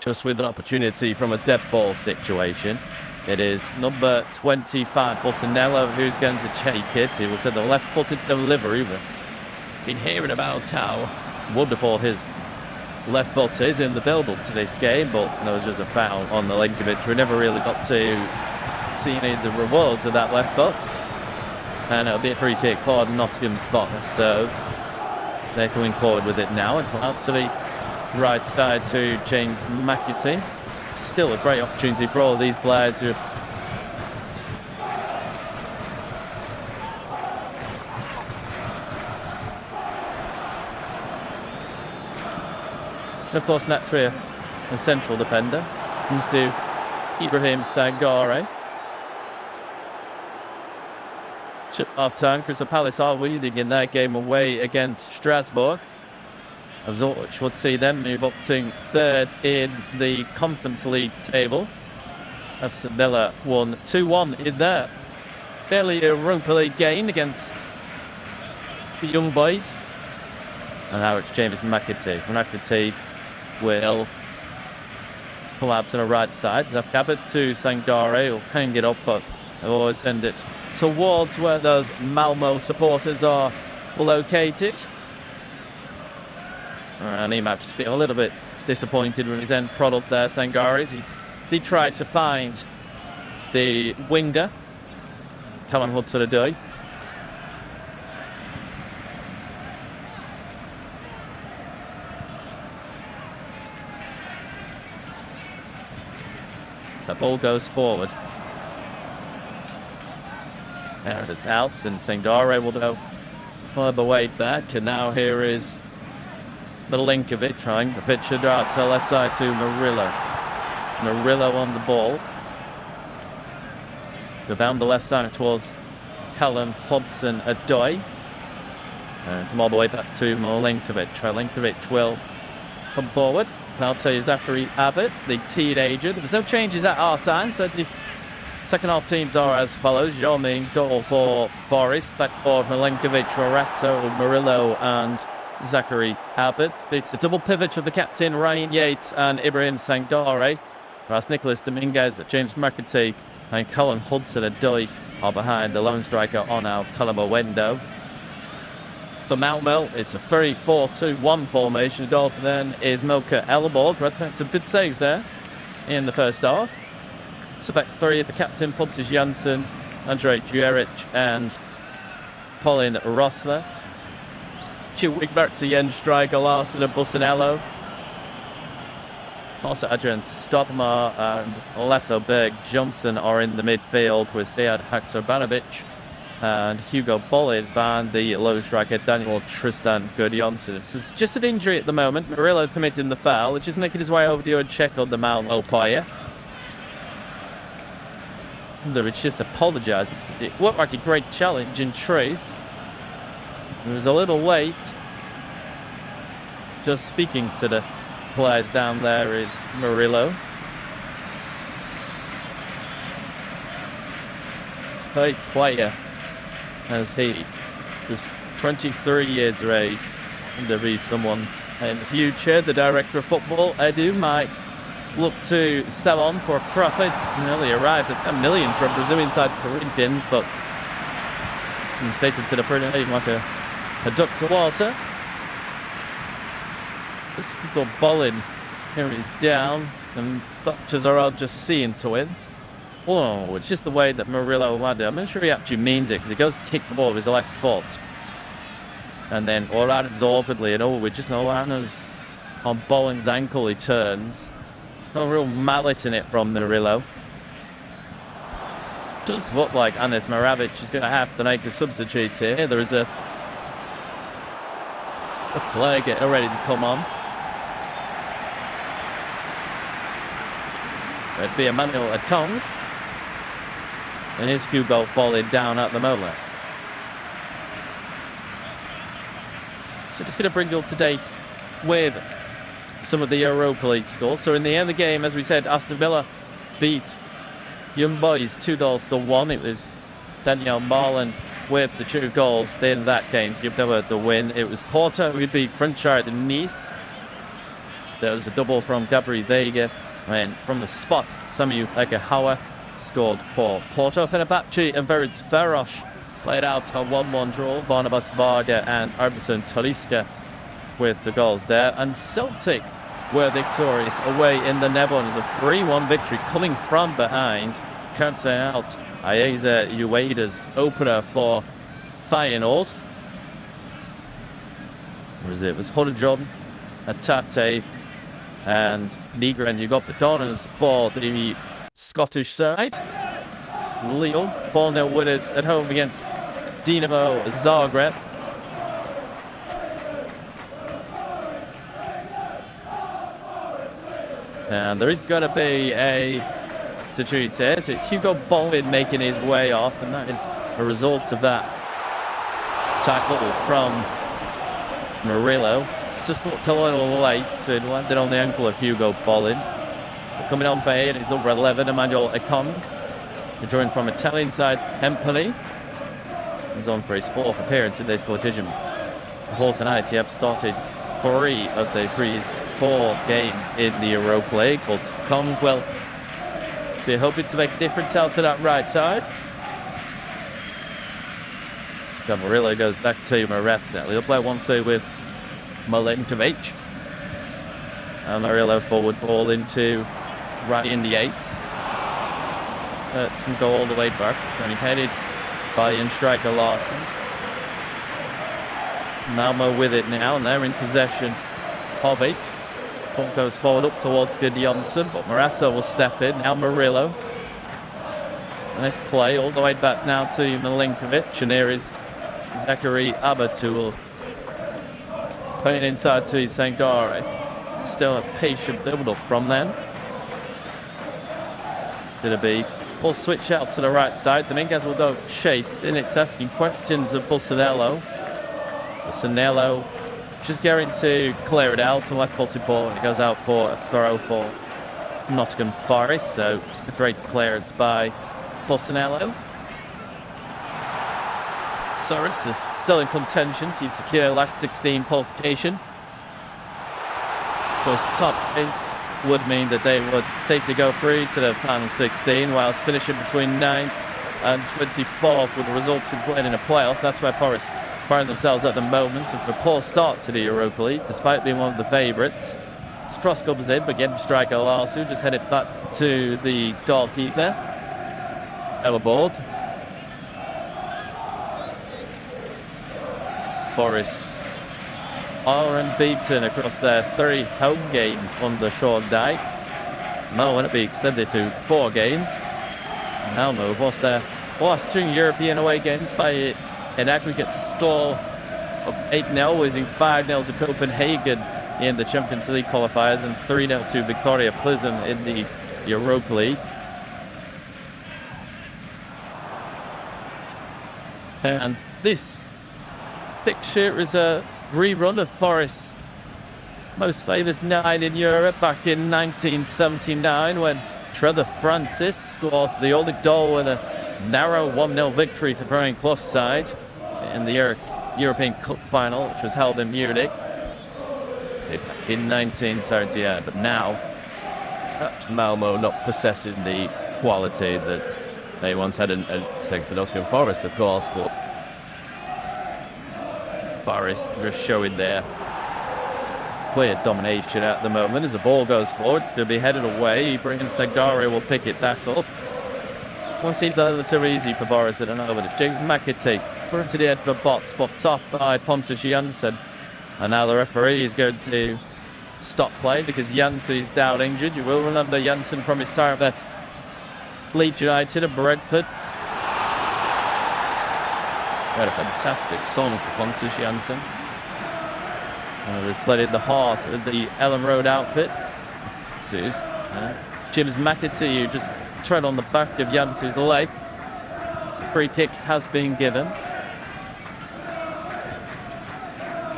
just with an opportunity from a dead ball situation. It is number 25, Bolsonaro, who's going to take it. He will send the left-footed delivery. We've been hearing about how wonderful his left foot is in the build-up to this game, but there was just a foul on the Linkovic. We never really got to see any of the rewards of that left foot. And it'll be a free kick for Nottingham Forest. So they're coming forward with it now and out to the right side to James McAtee. Still a great opportunity for all these players who of course Natria, the central defender, comes to Ibrahim Sangare. Half time, Crystal Palace are leading in their game away against Strasbourg. Zorch would see them move up to third in the Conference League table. That's Villa won 2-1 in their early Europa League game against the Young Boys. And now it's James McAtee. McAtee will pull out to the right side. Zafkabit to Sangare, will hang it up, but will send it towards where those Malmo supporters are located. And he might just be a little bit disappointed with his end product there, Sangare. He did try to find the winger, Callum Hudson-Odoi. So ball goes forward. There it's out, and Sangare will go further way back. And now here is Milinkovic trying the pitch to dart to the left side to Murillo. It's Murillo on the ball. Go down the left side towards Callum Hudson-Odoi. And come all the way back to Milinkovic. Milinkovic will come forward. Now to Zachary Abbott, the teenager. There was no changes at half-time, so the second half teams are as follows. Jean-Ming, goal for Forest. Back for Milinkovic, Morato, Murillo and Zachary Abbott. It's the double pivot of the captain, Ryan Yates and Ibrahim Sangare. Whereas Nicholas Dominguez, James McAtee and Colin Hudson-Odoi are behind the lone striker on our Colombo. For Malmo, it's a 3-4-2-1 formation. Goal for them is Milka Elborg. Had some good saves there in the first half. So back three, the captain, Pontus Jansson, Andrej Juric and Pauline Rossler. Two wingbacks again, striker Larson and Bussanello. Also Adrian Stodmar and Lasso Berg Johnson are in the midfield with Sead Haksabanovic and Hugo Bollin and the low striker Daniel Tristan Gudjonsson. It's just an injury at the moment. Murillo committing the foul, just making his way over to and check on the Malmo player. Which just apologised. It looked like a great challenge in truth. It was a little late. Just speaking to the players down there, it's Murillo. Great player as he just 23 years of age. And there'll be someone in the future, the director of football, Edu, might look to sell on for a profit. Nearly arrived at 10 million from Brazilian side Corinthians, but stated to the Premier League like a duck to water. This little Bollin here is down, and Dutchers are all just seeing to it. Oh, it's just the way that Murillo had it. I'm not sure he actually means it, because he goes to kick the ball with his left foot. And then all right absorbedly, and we just know on Bollin's ankle he turns. No real malice in it from Murillo. Does look like Anis Maravic is going to have to make a substitute here. There is a player getting ready to come on. It'd be Emmanuel Atong. And here's Hugo Bollin down at the moment. So just going to bring you up to date with some of the Europa League scores. So in the end of the game, as we said, Aston Villa beat Young Boys 2-1. It was Daniel Marlin with the 2 goals in that game to give them the win. It was Porto who beat Frenchard and Nice. There was a double from Gabriel Vega, and from the spot, Samu Ekahauer scored for Porto. Fenerbahce and Ferencváros played out a 1-1 draw. Barnabas Varga and Arbison Taliska with the goals there. And Celtic were victorious away in the Netherlands. A 3-1 victory coming from behind, cancelling out Ayeza Ueda's opener for Feyenoord. It was Hoddejohn, Atate and Nygren. You got the Donners for the Scottish side. Lille 4-0 winners at home against Dinamo Zagreb. And there is going to be a substitute here. So it's Hugo Bollin making his way off, and that is a result of that tackle from Murillo. It's just looked a little late, so it landed on the ankle of Hugo Bollin. So coming on for it is number 11, Emmanuel Ekong. Joined from Italian side, Empoli. He's on for his 4th appearance in this competition. Before tonight, he had started 3 of the previous 4 games in the Europa League, but Kong will be hoping to make a difference out to that right side. Murillo goes back to Morata. He'll play 1-2 with Milenkovic. And Murillo forward ball into right in the 8s. It's going to go all the way back. It's going to be headed by in striker Larson. Malmo with it now, and they're in possession of it. Ball goes forward up towards Gudjonsson, but Morata will step in. Now Murillo. Nice play all the way back now to Milenkovic, and here is Zachary Abatul. Playing inside to Sangare. Still a patient build-up from them. It's going to be ball switch out to the right side. Dominguez will go chase, and it's asking questions of Bussanello. Bussanello just going to clear it out to left-footed ball, and it goes out for a throw for Nottingham Forest. So a great clearance by Bussanello. Soros is still in contention to secure last 16 qualification. Of course, top 8 would mean that they would safely go through to the final 16, whilst finishing between 9th and 24th with the result in playing in a playoff. That's where Forest find themselves at the moment after a poor start to the Europa League, despite being one of the favourites. Spross comes in, but again, striker Larsu just headed back to the goalkeeper. Overboard. Forest are unbeaten across their 3 home games under Sean Dyche. Malmo will be extended to 4 games. Malmo have lost their last 2 European away games by an aggregate score of 8-0, losing 5-0 to Copenhagen in the Champions League qualifiers and 3-0 to Victoria Plzen in the Europa League. And this fixture is a rerun of Forest's most famous 9 in Europe back in 1979, when Trevor Francis scored the only goal in a narrow 1-0 victory for Brian Clough's side in the European Cup final, which was held in Munich back in 1978. But now, perhaps Malmo not possessing the quality that they once had, and same for Nottingham Forest, of course, but Forest just showing their clear domination at the moment as the ball goes forward, still be headed away. Brian Sangare will pick it back up. One seems a little too easy for Forest at the moment. It's James McAtee put to the end of the box, boxed off by Pontus Jansson. And now the referee is going to stop play because Jansson is down injured. You will remember Jansson from his time at Leeds United and Brentford. What a fantastic song for Pontus Jansson. And it was played in the heart of the Ellen Road outfit. James McAtee, who just tread on the back of Jansson's leg. So free kick has been given.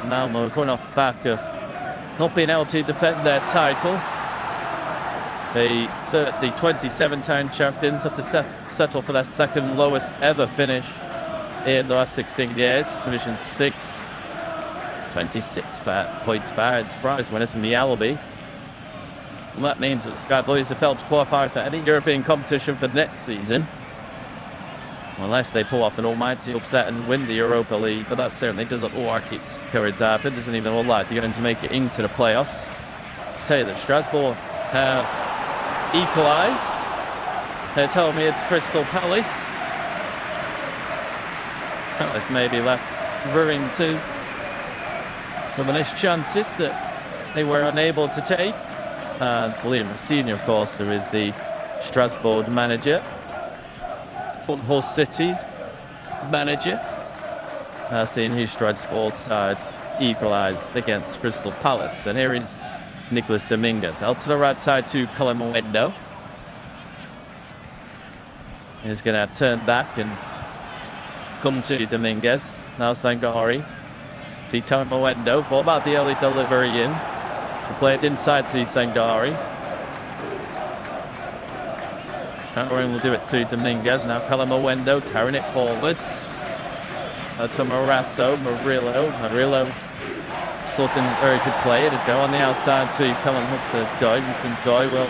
Malmo going off the back of not being able to defend their title. The 27-time champions have to settle for their second lowest ever finish in the last 16 years. Division 6, 26 points back. Surprise winners from the Albi. And that means that Sky Blues have failed to qualify for any European competition for next season, unless they pull off an almighty upset and win the Europa League. But that certainly doesn't look like it's going to happen. Doesn't even look like they're going to make it into the playoffs. I tell you that Strasbourg have equalised. They told me it's Crystal Palace. Palace may be left brewing to reminisce chances that they were unable to take. William Rossini, of course, who is the Strasbourg manager. Football City's manager. Seeing his Strasbourg side equalised against Crystal Palace. And here is Nicolas Dominguez. Out to the right side to Colomuendo. He's going to turn back and come to Dominguez. Now Sangari. Tito Moendo. What about the early delivery in? He played inside to Sangari. Cameroon will do it to Dominguez. Now Colomuendo tearing it forward. To Morato. Murillo. Sorting urgent play. It'll go on the outside to Cullen Hudson-Doy. Hudson-Doy will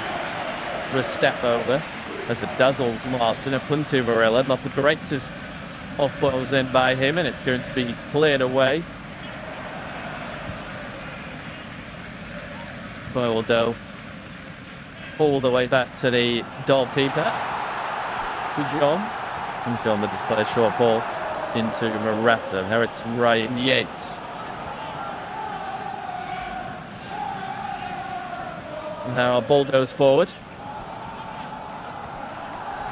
for a step over. As a dazzle Larson, a punt to Varela. Not the greatest off balls in by him, and it's going to be cleared away. Boildo all the way back to the goalkeeper. John. And John with his play a short ball into Morata. Now it's Ryan Yates. Now bulldoze forward.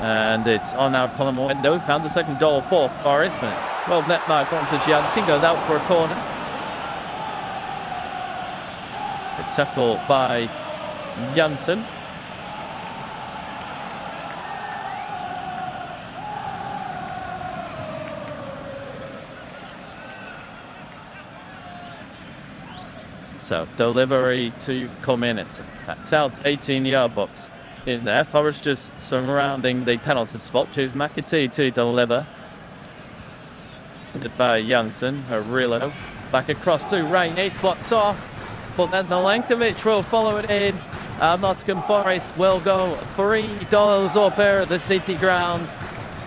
And it's on now Colomuendo. Found the second goal for Forest, but it's well net by Pontus Janssen. Goes out for a corner. It's a tackle by Janssen. So delivery to come in. It's out 18-yard box. In there, Forest just surrounding the penalty spot. Choose McAtee to deliver. By Janssen, Arillo. Back across to Ryan. It's blocked off. But then Milenkovic will follow it in. Nottingham Forest will go $3 up here at the CityGround.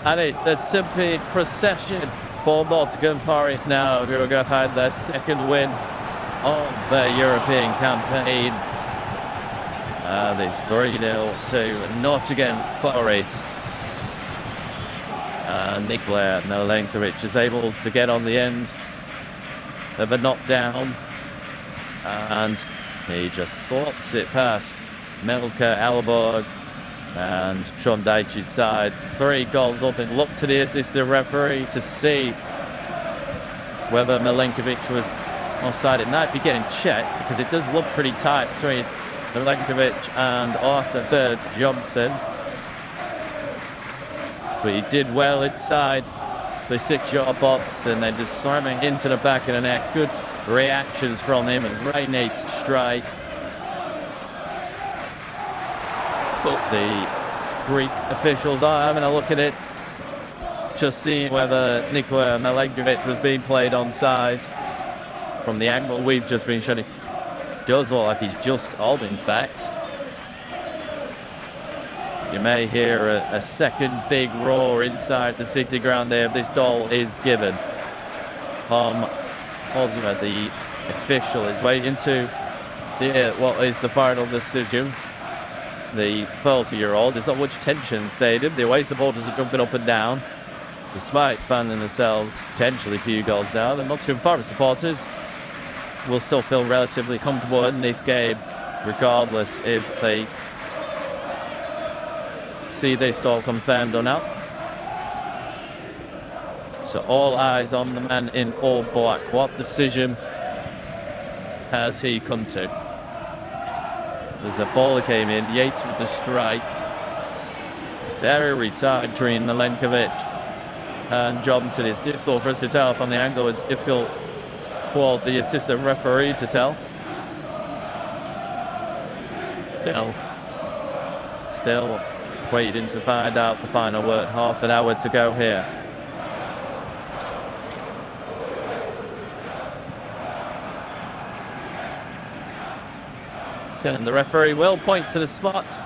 And it's a simple procession for Nottingham Forest now, who are going to find their second win of their European campaign. It's 3-0 to Nottingham Forest. Nikola Milenkovic is able to get on the end of a knockdown. And he just slots it past Melker Alborg and Sean Dyche's side. 3 goals up, and look to the assistant referee to see whether Milenkovic was offside. It might be getting checked because it does look pretty tight between Milenkovic and Arthur Bird Johnson. But he did well inside the 6-yard box, and then just slamming into the back of the net. Good reactions from him, and Ray Nate's strike. But the Greek officials are having a look at it, just seeing whether Nikola Milenkovic was being played onside. From the angle we've just been showing, it does look like he's just odd, in fact. You may hear a second big roar inside the CityGround there if this goal is given. Osma, the official, is waiting to hear what is the final decision. The 30-year-old, there's not much tension in stadium. The away supporters are jumping up and down, despite finding themselves potentially a few goals down. The Nottingham Forest supporters will still feel relatively comfortable in this game, regardless if they see this goal confirmed or not. So all eyes on the man in all black. What decision has he come to? There's a ball that came in. Yates with the strike. Very tight between Milenkovic and Johnson. It's difficult for us to tell from the angle. It's difficult for the assistant referee to tell. Still waiting to find out the final word. Half an hour to go here. And the referee will point to the spot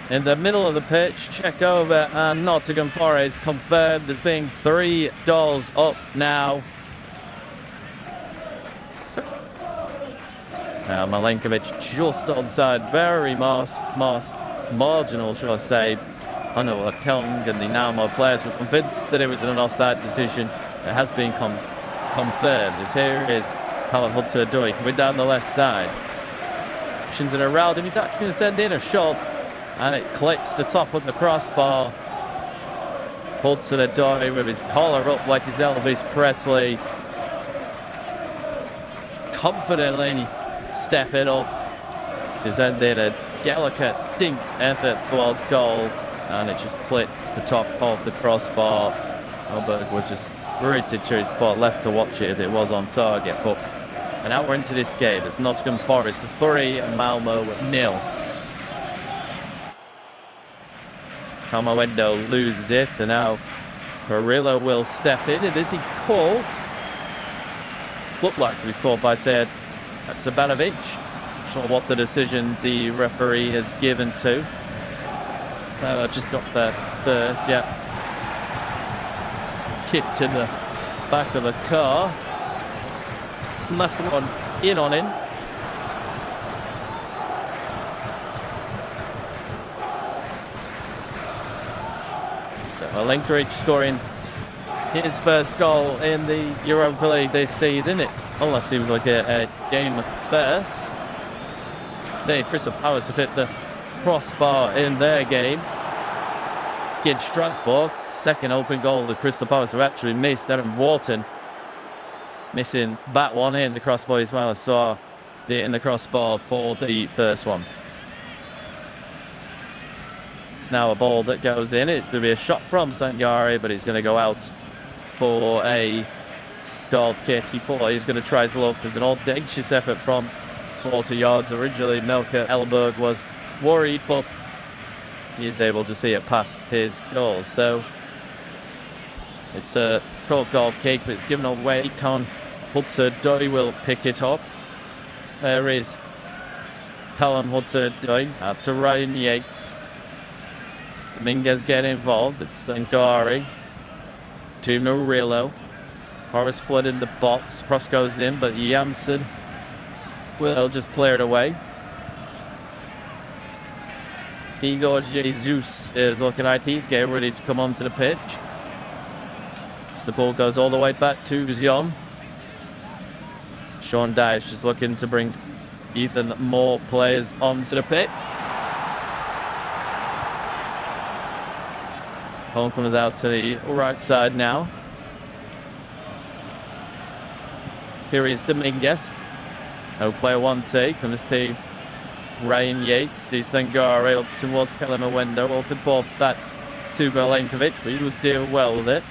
in the middle of the pitch. Check over, and Nottingham Forest confirmed as being 3 goals up now. Now Milenkovic just onside, very marginal, shall I say. I know Kong and the Malmo players were convinced that it was an offside decision. It has been confirmed. As here is Callum Hudson-Odoi coming down the left side. Actions in around him. He's actually going to send in a shot, and it clips the top of the crossbar. Hudson-Odoi with his collar up like his Elvis Presley, confidently stepping up, presented a delicate, dinked effort towards goal, and it just clipped the top of the crossbar. Alberg was just rooted to his spot, left to watch it if it was on target. But an hour into this game, it's Nottingham Forest 3 and Malmo 0. Calmawendo loses it, and now Perillo will step in. And is he called? Looked like he was called by said Sabanovic. Not sure what the decision the referee has given to. I just got that first, yeah. Kicked in the back of the car. Left one in on him. So Milenkovic scoring his first goal in the Europa League this season. It almost seems like a game first. Crystal Palace have hit the crossbar in their game against Strasbourg. Second open goal the Crystal Palace have actually missed. Adam Wharton missing that one in the crossbar. Ismail saw it in the crossbar for the first one. It's now a ball that goes in. It's going to be a shot from Sangare, but he's going to go out for a goal kick. He thought he was going to try his luck. There's an audacious effort from 40 yards. Originally, Melker Elberg was worried, but he is able to see it past his goal. So it's a pro goal kick, but it's given away. Hudson-Odoi will pick it up. There is Callum Hudson-Odoi out to Ryan Yates. Dominguez getting involved. It's Sangare to Murillo. Forest flood in the box. Cross goes in, but Janssen will just clear it away. Igor Jesus is looking like he's getting ready to come onto the pitch. The ball goes all the way back to Zion. Sean Dyche just looking to bring even more players onto the pitch. Ball comes out to the right side now. Here is Dominguez. No player one take. Comes to Ryan Yates. The Sangare up towards Calmawendo. Open ball back to Milenkovic, but he would deal well with it.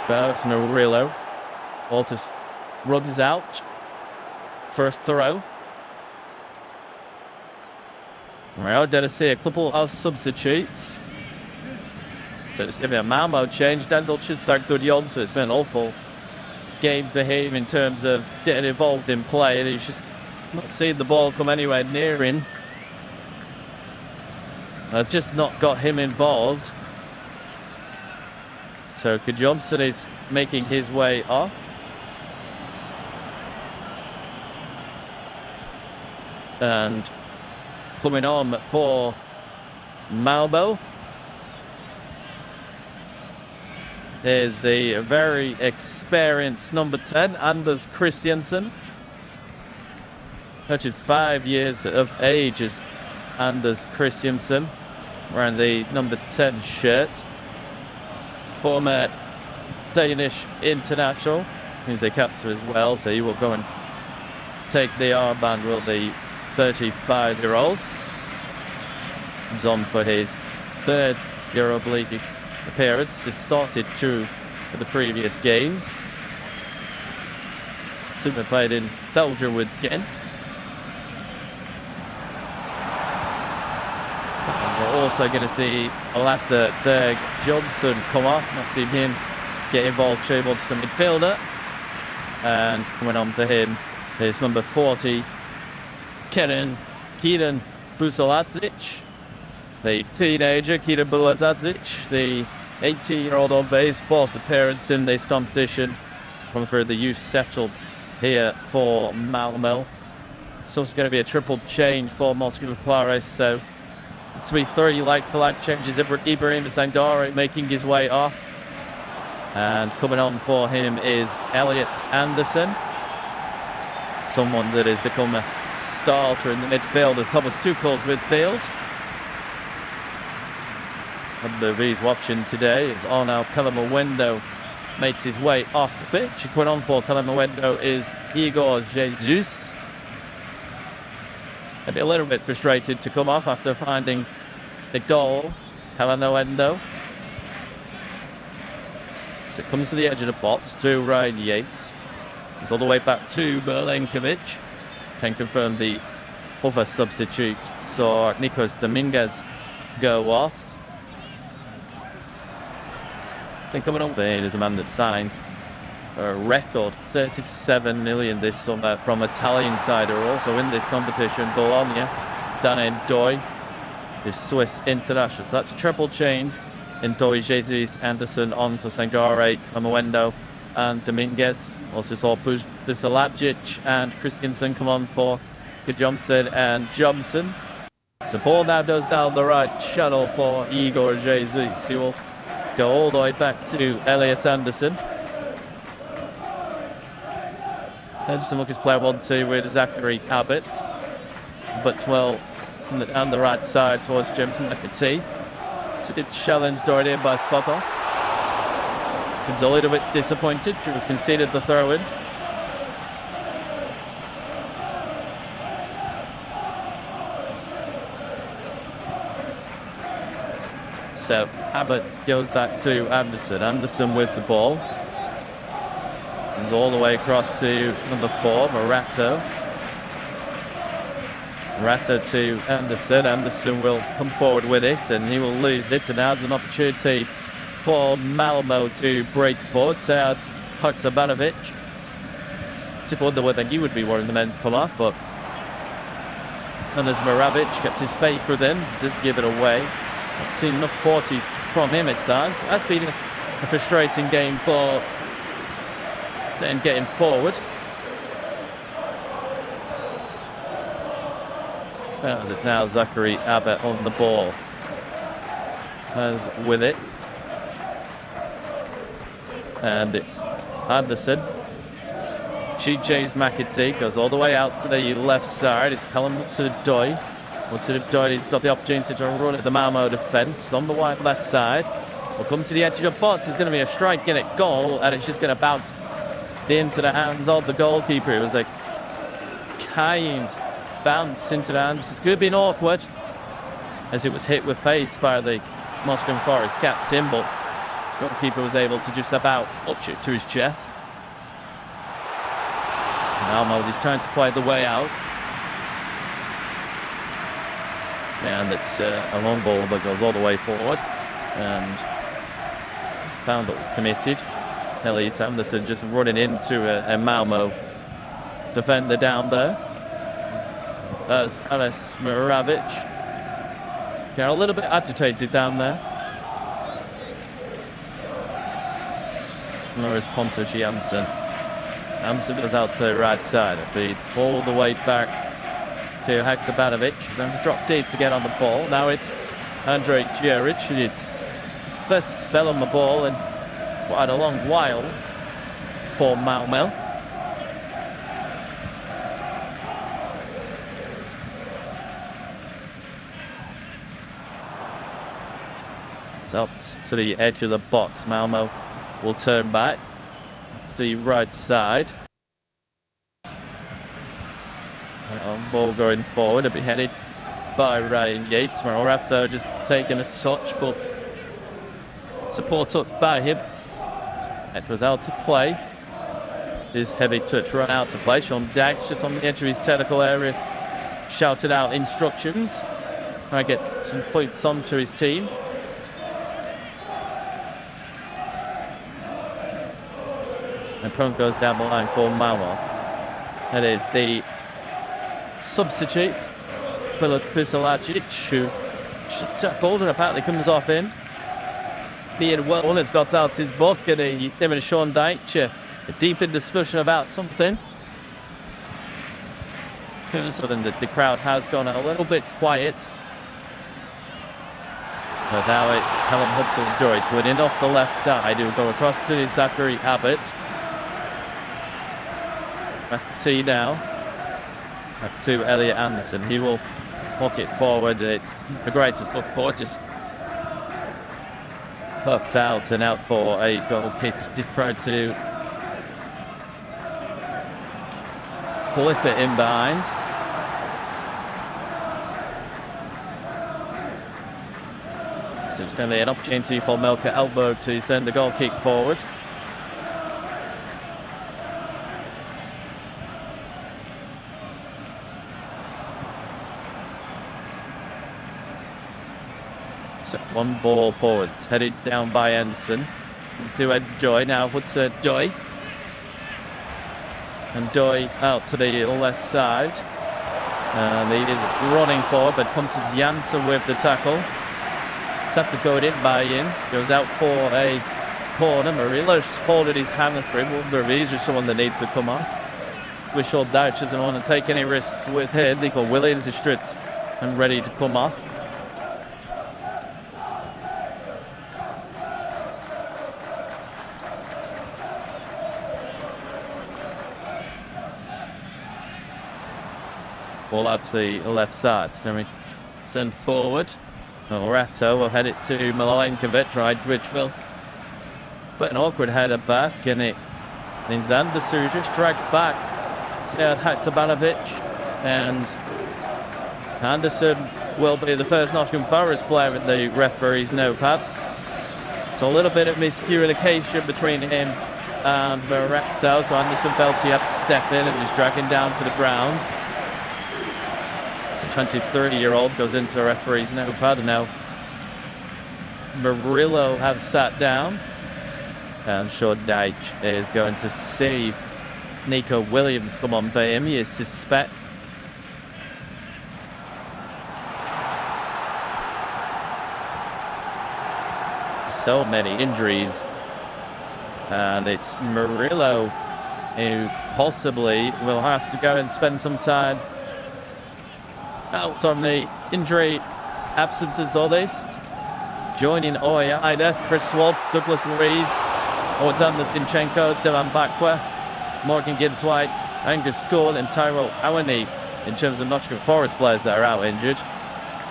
Back to Murillo. Walters rubs out. First throw. Well, did I see a couple of substitutes? So it's going to be a Malmo change. Dendel should start good on, so it's been an awful game for him in terms of getting involved in play, and he's just not seen the ball come anywhere near him. I've just not got him involved. So Johnson is making his way off. And coming on for Malmo is the very experienced number 10, Anders Christiansen. 35 years of age is Anders Christiansen, wearing the number 10 shirt. Former Danish international. He's a captain as well, so he will go and take the armband, will the 35-year-old. He's on for his third Europa League appearance. He started two of the previous games. Super played in Belgium with Ghent. And we're also going to see Lasse Berg Johnson come off. I've seen him get involved too. Wants the midfielder. and coming on for him is number 40, Kenan Busaladzic. The teenager, Kenan Busaladzic, the 18-year-old on base, fourth appearance in this competition. Coming through the youth settled here for Malmo. It's also going to be a triple change for Nottingham, so it's be 3 like-for-like changes. Ibrahim Sangare making his way off. And coming on for him is Elliot Anderson, someone that has become a starter in the midfield of Thomas Tuchel's midfield. And the V's watching today is Arnau Calamawendo makes his way off the pitch. Coming on for Calamawendo is Igor Jesus. Maybe a little bit frustrated to come off after finding the goal. Calamawendo. So it comes to the edge of the box to Ryan Yates. It's all the way back to Berlenkovic. Can confirm the other substitute. So Nikos Dominguez go off. Then coming on there is a man that signed a record 37 million this summer from Italian side, who are also in this competition. Bologna, Dane Doi, is Swiss international. So that's a triple change in Doi, Jesus, Anderson on for Sangare, Calamawendo and Dominguez. Also saw Busaladzic and Christensen come on for Johnson and Johnson. So ball now goes down the right channel for Igor Jesus. He will go all the way back to Elliot Anderson. Anderson look his player 1-2 with Zachary Abbott. But well, on the right side towards Jim McAtee. So good challenge already in by Skotto. He's a little bit disappointed to have conceded the throw-in. So Abbott goes back to Anderson. Anderson with the ball. Comes all the way across to number 4, Morato. Morato to Anderson. Anderson will come forward with it and he will lose it. And now there's an opportunity for Malmo to break forward. Sead Haksabanovic. Just wonder whether he would be wanting the men to pull off, but and as Moravic kept his faith within, doesn't give it away. It's not seen enough quality from him at times. That's been a frustrating game for then getting forward. As it's now Zachary Abbott on the ball. As with it. And it's Anderson. GJ's McAtee goes all the way out to the left side. It's Callum Hudson-Odoi. Hudson-Odoi got the opportunity to run at the Malmo defence on the wide left side. We'll come to the edge of the box. It's going to be a strike in at goal, and it's just going to bounce into the hands of the goalkeeper. It was a kind bounce into the hands. This could have been awkward as it was hit with pace by the Nottingham Forest captain, but the goalkeeper was able to just about touch it to his chest. Malmo is trying to play the way out. And it's a long ball that goes all the way forward. And it's found that was committed. Elliot Anderson just running into a Malmo defender down there. As Anas Moravic. They're a little bit agitated down there. There is Pontus Jansson. Anderson goes out to the right side. Feed all the way back to Haksabanovic. He's going to drop deep to get on the ball. Now it's Andrej Djuric. It's his first spell on the ball in quite a long while for Malmo. It's up to the edge of the box. Malmo will turn back to the right side. Ball going forward, a bit headed by Ryan Yates. Morato just taking a touch, but support up by him. It was out to play. His heavy touch run out to play. Sean Daggs just on the edge of his technical area, shouted out instructions. Trying to get some points onto his team. And punt goes down the line for Malmo. That is the substitute, Filip Pisalacic, who tackled and apparently comes off in. Ian Well has got out his book and him and Sean Dyche a deep in discussion about something. Something that the crowd has gone a little bit quiet. But now it's Callum Hudson-Odoi winning off the left side. He'll go across to Zachary Abbott. Back to T now. Back to Elliot Anderson. He will walk it forward. It's the greatest look forward. Just popped out and out for a goal kick. He's tried to flip it in behind. So it's going to be an opportunity for Melker Elbow to send the goal kick forward. So one ball forward, headed down by Ensign. It's to Joy now. What's Joy? And Joy out to the left side. And he is running forward, but comes to Janssen with the tackle. After going in by in, goes out for a corner. Murillo just holding his hamstring. Wonder if he's just someone that needs to come off. Wishall Douch doesn't want to take any risk with him. Nico Williams is stripped and ready to come off. Ball out to the left side. So we send forward. Rato will head it to Milenkovic, right, which will put an awkward header back, and it then Zander Suja strikes back to Haksabanovic, and Anderson will be the first Nottingham Forest player with the referee's notepad. So a little bit of miscommunication between him and Rato, so Anderson felt he had to step in and just drag him down to the ground. So 23-year-old goes into the referee's notepad, and now Murillo has sat down, and Sean Dyche is going to see Nico Williams come on for him. He is suspect. So many injuries, and it's Murillo who possibly will have to go and spend some time out on the injury absences list. Joining Oida, Chris Wolf, Douglas Luiz, Alexander Sinchenko, Dylan Bakwa, Morgan Gibbs-White, Angus Gould and Tyrell Awani in terms of Nottingham Forest players that are out injured.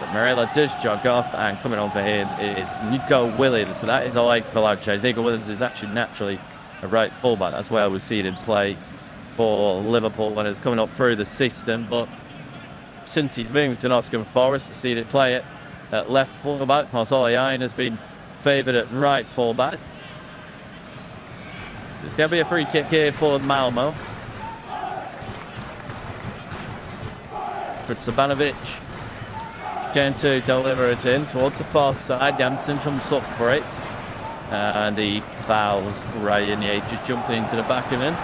But Murillo does jog off, and coming on for him is Nico Williams. So that is a like for like change. Nico Williams is actually naturally a right fullback. That's where we've seen him play for Liverpool when it's coming up through the system. But since he's moved to Nottingham Forest, to see it play it at left fullback, whilst Olayan has been favoured at right fullback. So it's going to be a free kick here for Malmo. Haksabanovic going to deliver it in towards the far side. Janssen jumps up for it, and he fouls Ryan Yates, just jumped into the back of him.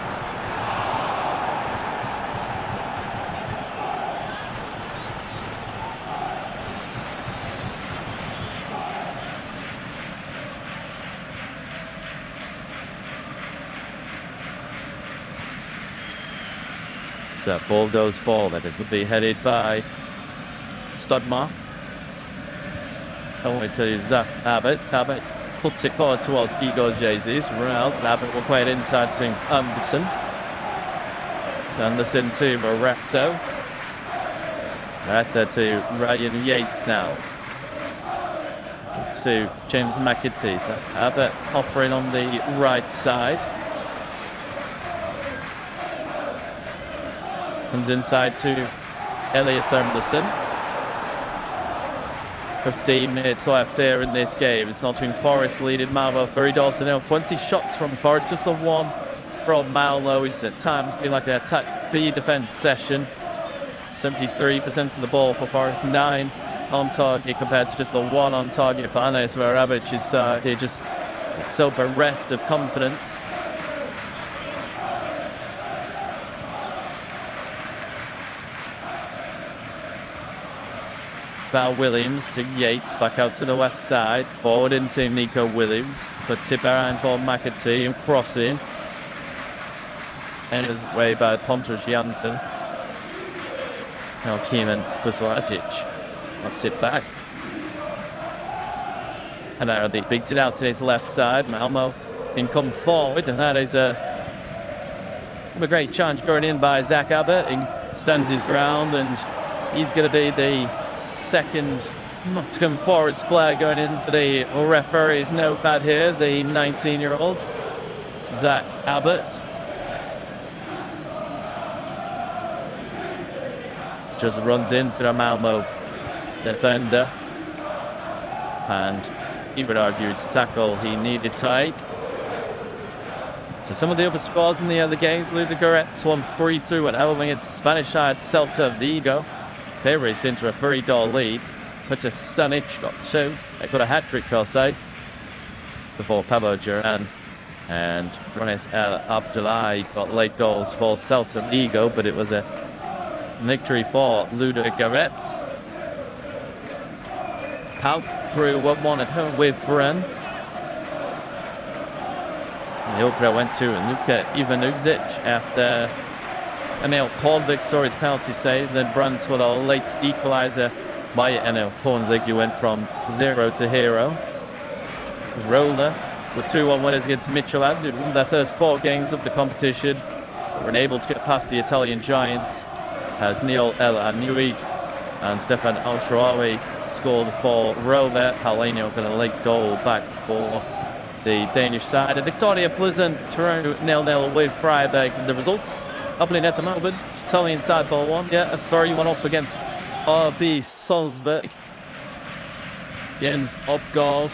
So ball goes forward. It will be headed by Studmar. Over to Zach Abbott. Abbott puts it forward towards Igor Jesus. Round. Abbott will play it inside to Anderson. Anderson to Moretto. Moretto to Ryan Yates now. To James McAtee. So Abbott offering on the right side. Comes inside to Elliot Anderson. 15 minutes left here in this game. It's Nottingham Forest leading Malmo 3-0. 20 shots from Forest, just the one from Malmo. It's at times been like an attack v defence session. 73% of the ball for Forest, 9 on target compared to just the 1 on target for Anes Maravic. Is just so bereft of confidence. Val Williams to Yates, back out to the west side. Forward into Nico Williams. Puts it behind for McAtee and crossing. And his way by Pontus Janssen. Now Keeman Buslatic. Puts it back. And now they beats it out to his left side. Malmo in come forward, and that is a great challenge going in by Zach Abbott. He stands his ground, and he's going to be the second Nottingham Forest player going into the referee's notepad here, the 19-year-old Zach Abbott. Just runs into a Malmo defender, and he would argue it's a tackle he needed to take. So some of the other scores in the other games, Ludogorets won 3-2 and over against Spanish side Celta Vigo. They race into a 3-goal lead. Peter Stanic got 2. They got a hat-trick, I'll say, before Pablo Duran and Franes El Abdullahi got late goals for Celta Vigo, but it was a victory for Ludogorets. Pout through 1-1 at home with Bren. The Opera went to Luka Ivanuzic after Emil Kornvik saw his penalty save. Then Bruns with a late equaliser by Emil Kornvik, who went from 0 to hero. Roller with 2-1 winners against Midtjylland, who won their first 4 games of the competition. Were unable to get past the Italian giants as Neil El Anoui and Stefan Al-Sharawi scored for Rover. Paulinho got a late goal back for the Danish side. And Victoria Pleasant turned 0-0 with Freiburg. The results happening at the moment. Italian side ball 1. Yeah, a 3-1 up against RB Salzburg. Jens Opgaard,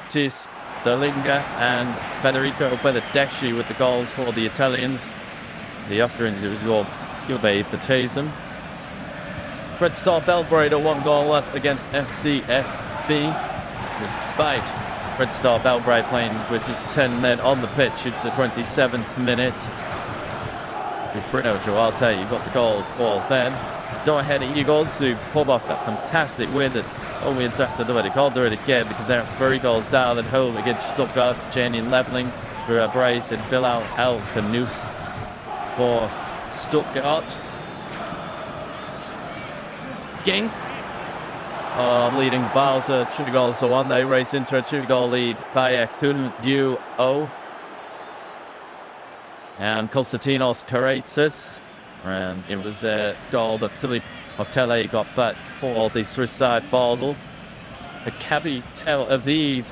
Tis Derlinga and Federico Benedeschi with the goals for the Italians. The Austrians, it was Jube for Tasem. Red Star Belgrade a 1-goal left against FCSB. Despite Red Star Belgrade playing with just 10 men on the pitch, it's the 27th minute. With Bruno Duarte, you got the goal for them. Go ahead Eagles who pulled off that fantastic win that only in Sesta do it. They can't do it again because they're 3 goals down at home against Stuttgart. Jenny levelling for a brace and Bilal El Kanous for Stuttgart. Ging leading Basel 2-1. They race into a 2-goal lead by Duo and Konstantinos Karaitsis. And it was a goal that Philippe Otele got back for the Swiss side Basel. Maccabi Tel Aviv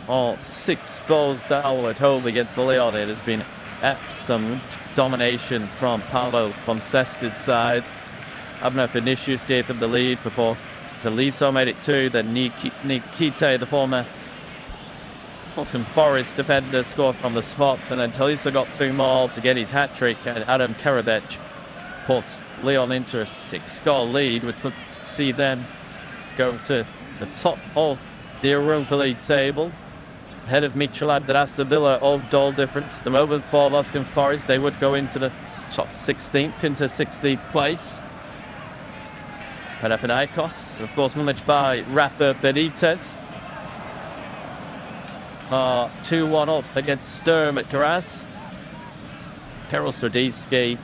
are 6 goals down at home against Lyon. It has been absolute domination from Paulo Fonseca's side. Abner Vinicius gave them the lead before Taliso made it 2. Then Nikite, the former Nottingham Forest defender, scored from the spot. And then Taliso got 2 more to get his hat-trick. And Adam Karabech put Lyon into a 6-goal lead, which would see them go to the top of the Europa League table. Ahead of Midtjylland and Aston Villa of goal difference. The moment for Nottingham Forest, they would go into the top 16th, into 16th place. Panathinaikos, of course, managed by Rafa Benitez. 2-1 up against Sturm at Graz. Karol Stradicki,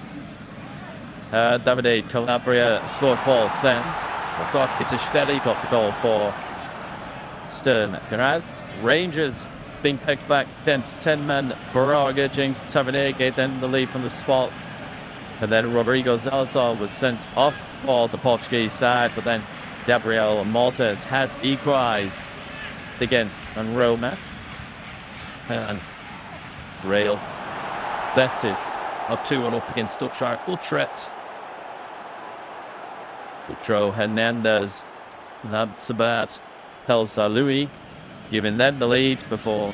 Davide Calabria scored for them. Kitashvili got the goal for Sturm at Graz. Rangers being picked back against 10-man Braga. James Tavernier then the lead from the spot. And then Rodrigo Salazar was sent off for the Portuguese side, but then Gabriel Mortes has equalised against Roma. And Real Betis are 2-1 up against Utrecht. Utro Hernandez, Labsabat, El Salui, giving them the lead before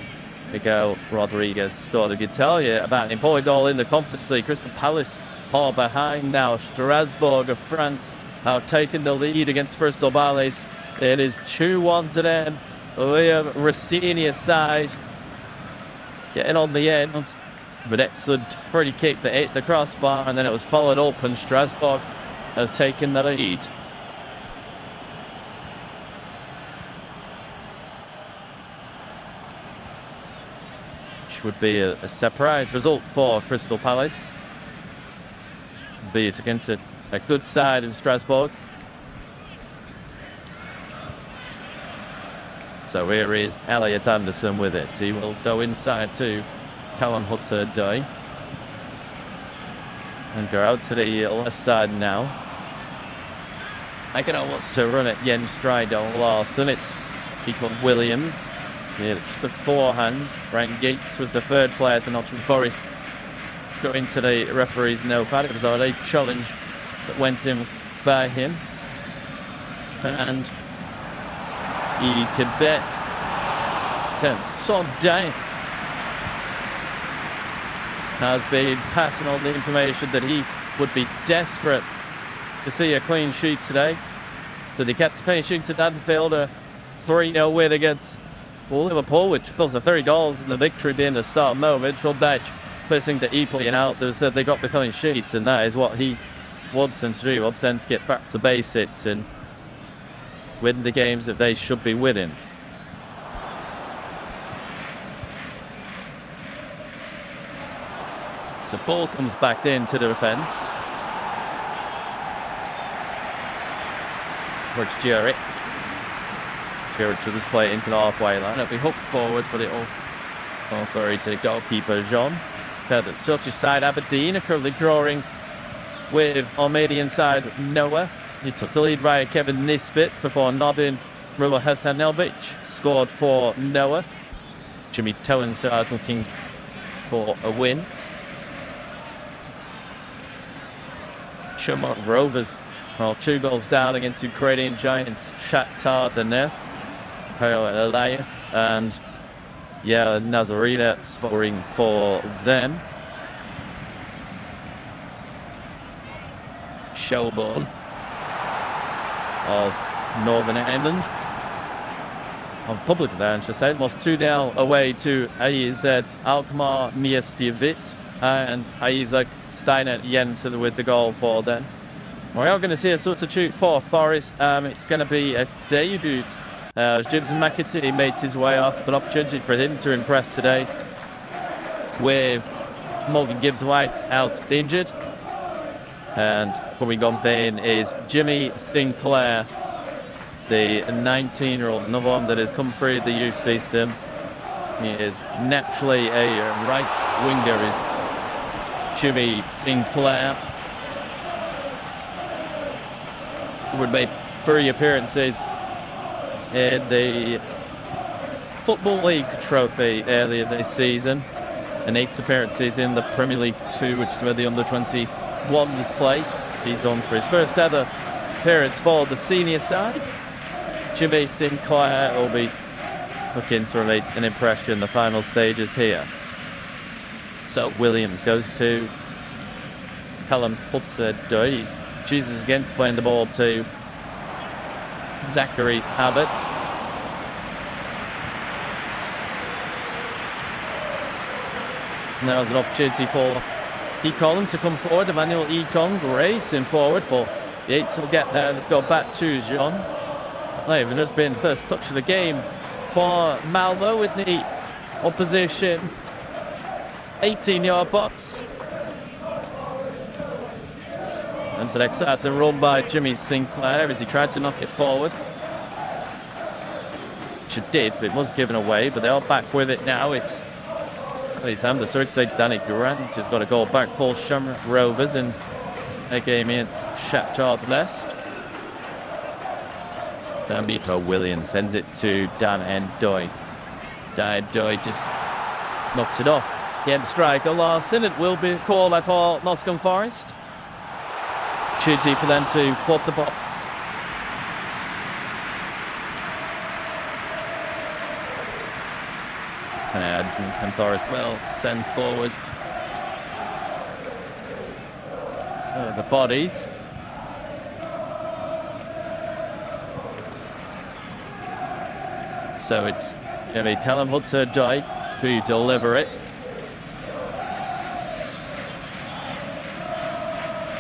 Miguel Rodriguez scored. I could tell you about an important goal in the Conference League. Crystal Palace are behind now. Strasbourg of France are taking the lead against Bristol Palace. It is 2-1 to them. Liam Rossini's side getting on the end. But excellent free kick that hit the crossbar, and then it was followed up, and Strasbourg has taken the lead. which would be a surprise result for Crystal Palace, be it against a good side in Strasbourg. So here is Elliot Anderson with it. He will go inside to Callum Hudson-Odoi and go out to the left side now. I can want to run it Jens Strijdal Larsen. It's Ethan Williams. Yeah, just the forehand. Ryan Gates was the third player to Nottingham Forest to go into the referee's notepad. It was already a challenge that went in by him. And you could bet that Son Dijk has been passing on the information that he would be desperate to see a clean sheet today. So they kept a clean sheet at Anfield, a 3-0 win against Liverpool, which plus the 3 goals and the victory being the start moment. Son Dijk placing the E-playing out. They said they got the clean sheets, and that is what he wants them to do. Wants them to get back to basics and win the games that they should be winning. So ball comes back into the defence. Towards Juric. Juric with his play into the halfway line. It'll be hooked forward, but it'll go through to goalkeeper Jean. That's such a side. Aberdeen are currently drawing with Almadian side Noah. He took the lead by Kevin Nisbet before nodding. Rua Hasanelvic scored for Noah. Jimmy Townsend looking for a win. Shamrock Rovers, well, 2 goals down against Ukrainian giants Shakhtar Donetsk. Elias and Nazarena scoring for them. Shelbourne of Northern Ireland. On public there, I should say, lost 2-0 away to AZ Alkmaar Miestjevit and Isaac Steiner Jensen with the goal for them. We are going to see a substitute for Forest. It's going to be a debut. James McAtee made his way off, an opportunity for him to impress today with Morgan Gibbs-White out injured. And coming on then is Jimmy Sinclair, the 19-year-old, another one that has come through the youth system. He is naturally a right winger, is Jimmy Sinclair. Would make 3 appearances in the Football League trophy earlier this season, and 8 appearances in the Premier League 2, which is where the under-21s play. He's on for his first ever appearance for the senior side. Jimmy Sinclair will be looking to make an impression in the final stages here. So Williams goes to Callum Hudson-Odoi. Chooses against playing the ball to Zachary Abbott. And there was an opportunity for Econ to come forward. Emmanuel Econ racing forward, but Yates will get there. Let's go back to Jean. And there's been first touch of the game for Malmo with the opposition 18-yard box. And it's an exciting run by Jimmy Sinclair as he tried to knock it forward. Which it did, but it was given away. But they are back with it now. It's time the Surrey say Danny Grant has got to go back for Shamrock Rovers in a game against Shakhtar Donetsk. Dambito Williams sends it to Dan N'Doye. Dan N'Doye just knocks it off. Again, striker Larsen. It will be a call for Nottingham Forest. Opportunity for them to flood the box. And Nottingham Forest will send forward the bodies. So it's going to be Callum Hudson-Odoi to deliver it.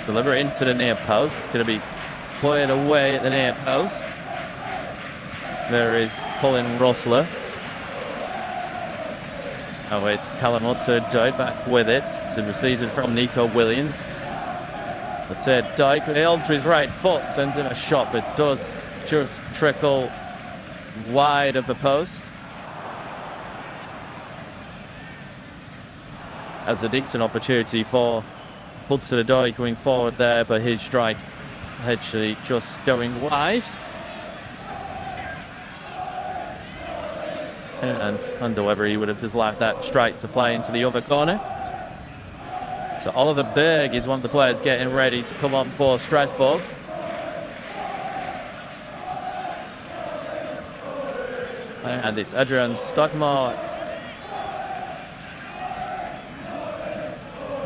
Deliver it into the near post. It's going to be played away at the near post. There is Colin Rossler. Oh, it's Callum Hudson-Odoi back with it to receive it from Nico Williams. That's it. Dyke held to his right foot, sends in a shot, but does just trickle wide of the post. As a decent opportunity for Hudson-Odoi going forward there, but his strike actually just going wide. And I wonder whether he would have just allowed that strike to fly into the other corner. So Oliver Berg is one of the players getting ready to come on for Strasbourg. And it's Adrian Stockmar.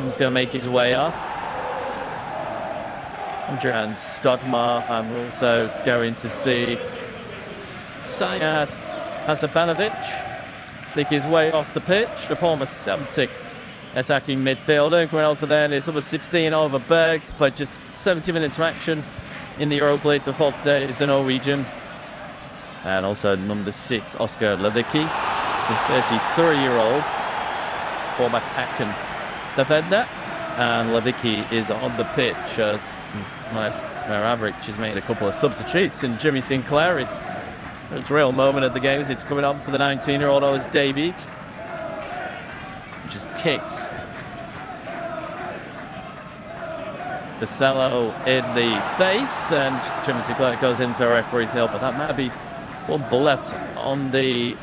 He's going to make his way off. Adrian Stockmar. I'm also going to see Sayat Hasabanovic make his way off the pitch. The former Celtic attacking midfielder. Going on for then is number 16, Oliver Berg. Played just 70 minutes of action in the Europa League before today is the Norwegian. And also number 6, Oscar Levicki, the 33-year-old former captain defender. And Levicki is on the pitch as Maravic has made a couple of substitutes. And Jimmy Sinclair is his real moment of the game as it's coming up for the 19-year-old on his debut. Just kicks Basello in the face, and Jimmy Sinclair goes into a referee's hill, but that might be one ball left on the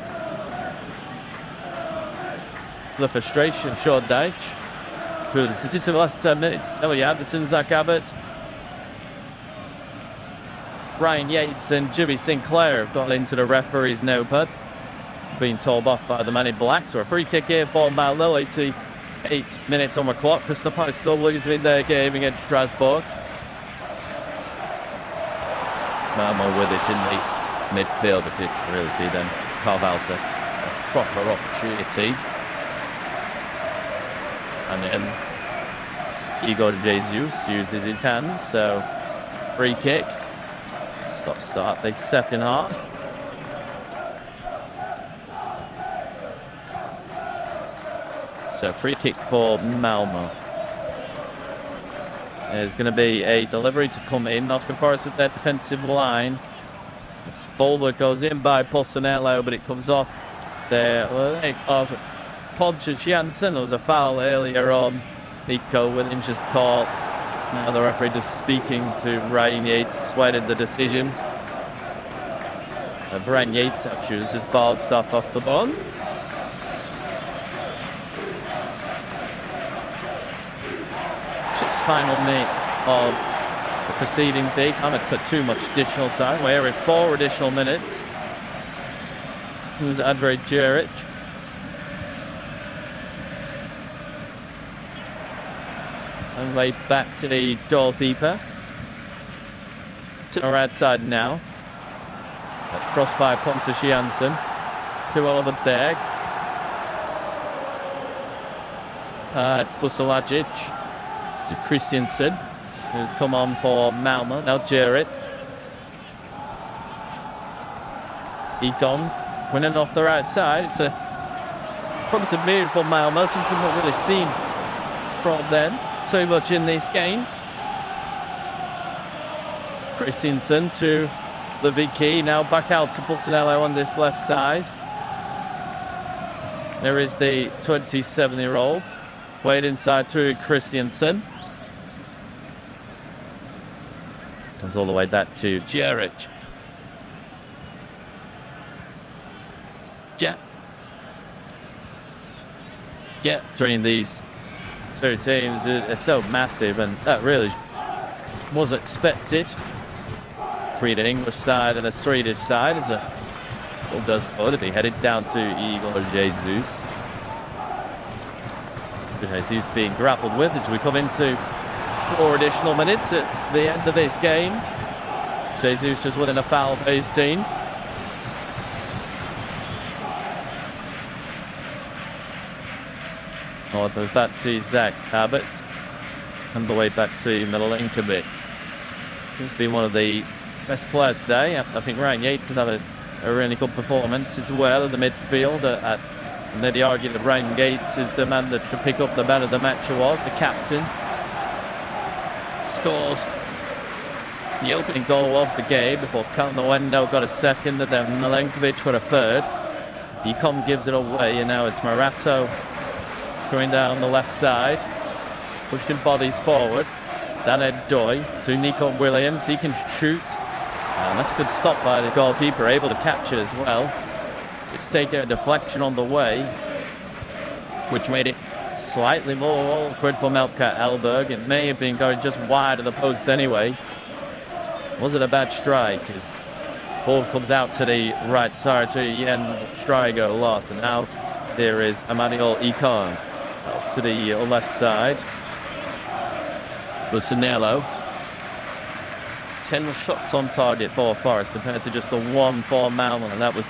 frustration. Short Deitch, because just in the last 10 minutes, Ellie Anderson, Zach Abbott, Ryan Yates and Jimmy Sinclair have got into the referee's notepad, being told off by the man in black. So a free kick here for Malmo, 88 minutes on the clock. Crystal Palace still losing their game against Strasbourg. Malmo with it in the midfield, but didn't really see them carve out a proper opportunity. And then Igor Jesus uses his hand, so free kick. Start the second half. So free kick for Malmo. There's going to be a delivery to come in. Nottingham Forest with their defensive line. It's Boulder goes in by Pulsanello, but it comes off the leg of Podge Janssen. There was a foul earlier on. Nico Williams just caught. Now the referee just speaking to Ryan Yates, explaining the decision. Of Ryan Yates actually was just balled stuff off the ball. Just final minute of the proceedings here. Kind of took too much additional time. We're in 4 additional minutes. It was Andrej Jeric. And way back to the goalkeeper. To our right side now. Crossed by Pontus Janssen. To Oliver Berg. Busalagic. To Christiansen, who's come on for Malmo. Now Jarrett. Eton winning off the right side. It's a positive move for Malmo. Something not really seen from them so much in this game. Christiansen to Levicki. Now back out to Pulsanello on this left side. There is the 27-year-old. Played inside to Christiansen. Comes all the way back to Jeric. Yeah, between these two teams, it's so massive, and that really was expected. Three the English side and a Swedish side. It's a ball does go to be headed down to Igor Jesus. Jesus being grappled with as we come into 4 additional minutes at the end of this game. Jesus just winning a foul for his team. Oh, it goes back to Zach Abbott. And the way back to Milinkovic. He's been one of the best players today. I think Ryan Yates has had a really good performance as well in the midfield at And they'd argue that Ryan Gates is the man that should pick up the man of the match award. The captain scores the opening goal of the game before Calnowendo got a second, and then Milenkovic with a third. Ecom gives it away, and now it's Marato going down the left side, pushing bodies forward. Dan Doy to Nico Williams. He can shoot, and that's a good stop by the goalkeeper, able to catch it as well. It's taken a deflection on the way, which made it slightly more awkward for Melka Elberg. It may have been going just wide of the post anyway. Was it a bad strike? His ball comes out to the right side to Jens Stryger lost, and now there is Emmanuel Econ to the left side. Busanello. It's 10 shots on target for Forest compared to just the one for Malmo, and that was,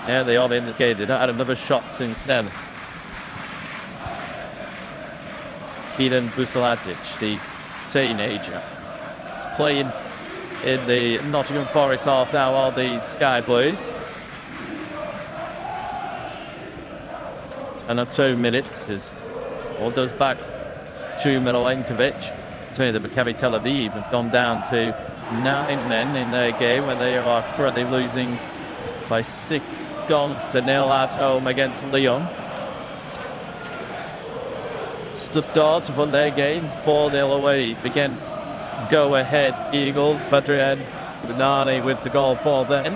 yeah, they all indicated. Had another shot since then. Keaton Busalatic, the teenager, is playing in the Nottingham Forest half now, all the Sky Blues. And 2 minutes is all goes back to Milenkovic. So the Maccabi Tel Aviv have gone down to 9 men in their game, where they are currently losing by 6 goals to 0 at home against Lyon. Stuttgart won their game 4-0 away against go-ahead Eagles. Badrian Bunani with the goal for them.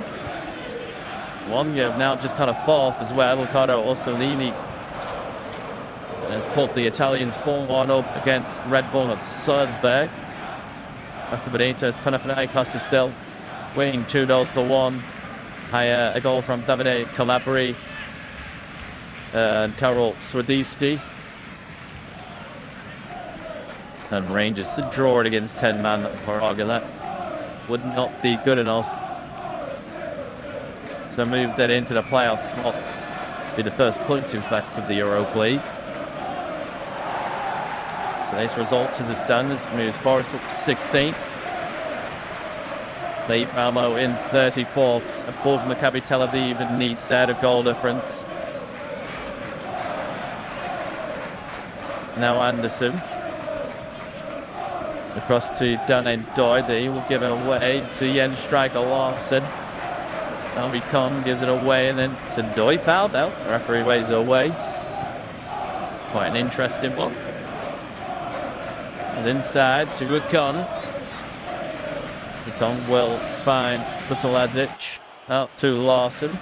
One year now just kind of fourth as well. Riccardo Orsolini has put the Italians 4-1 up against Red Bull at Salzburg. After Benitez, Panathinaikos is still winning 2-1. A goal from Davide Calabri and Karol Swidisti. And Rangers to draw it against 10 man for Argula would not be good enough. So move that into the playoff spots. Be the first points, in fact, of the Europa League. So this result as it stands moves Forest up 16th. Leave Malmo in 34th. Above Maccabi Tel Aviv and needs out a goal difference. Now Anderson. Across to Dan Doy. He will give it away to Jens Stryker Larsen. Now Econ gives it away, and then to Doy fouled out. The referee waves it away. Quite an interesting one. And inside to Econ. Econ will find Busalazic out to Larsen.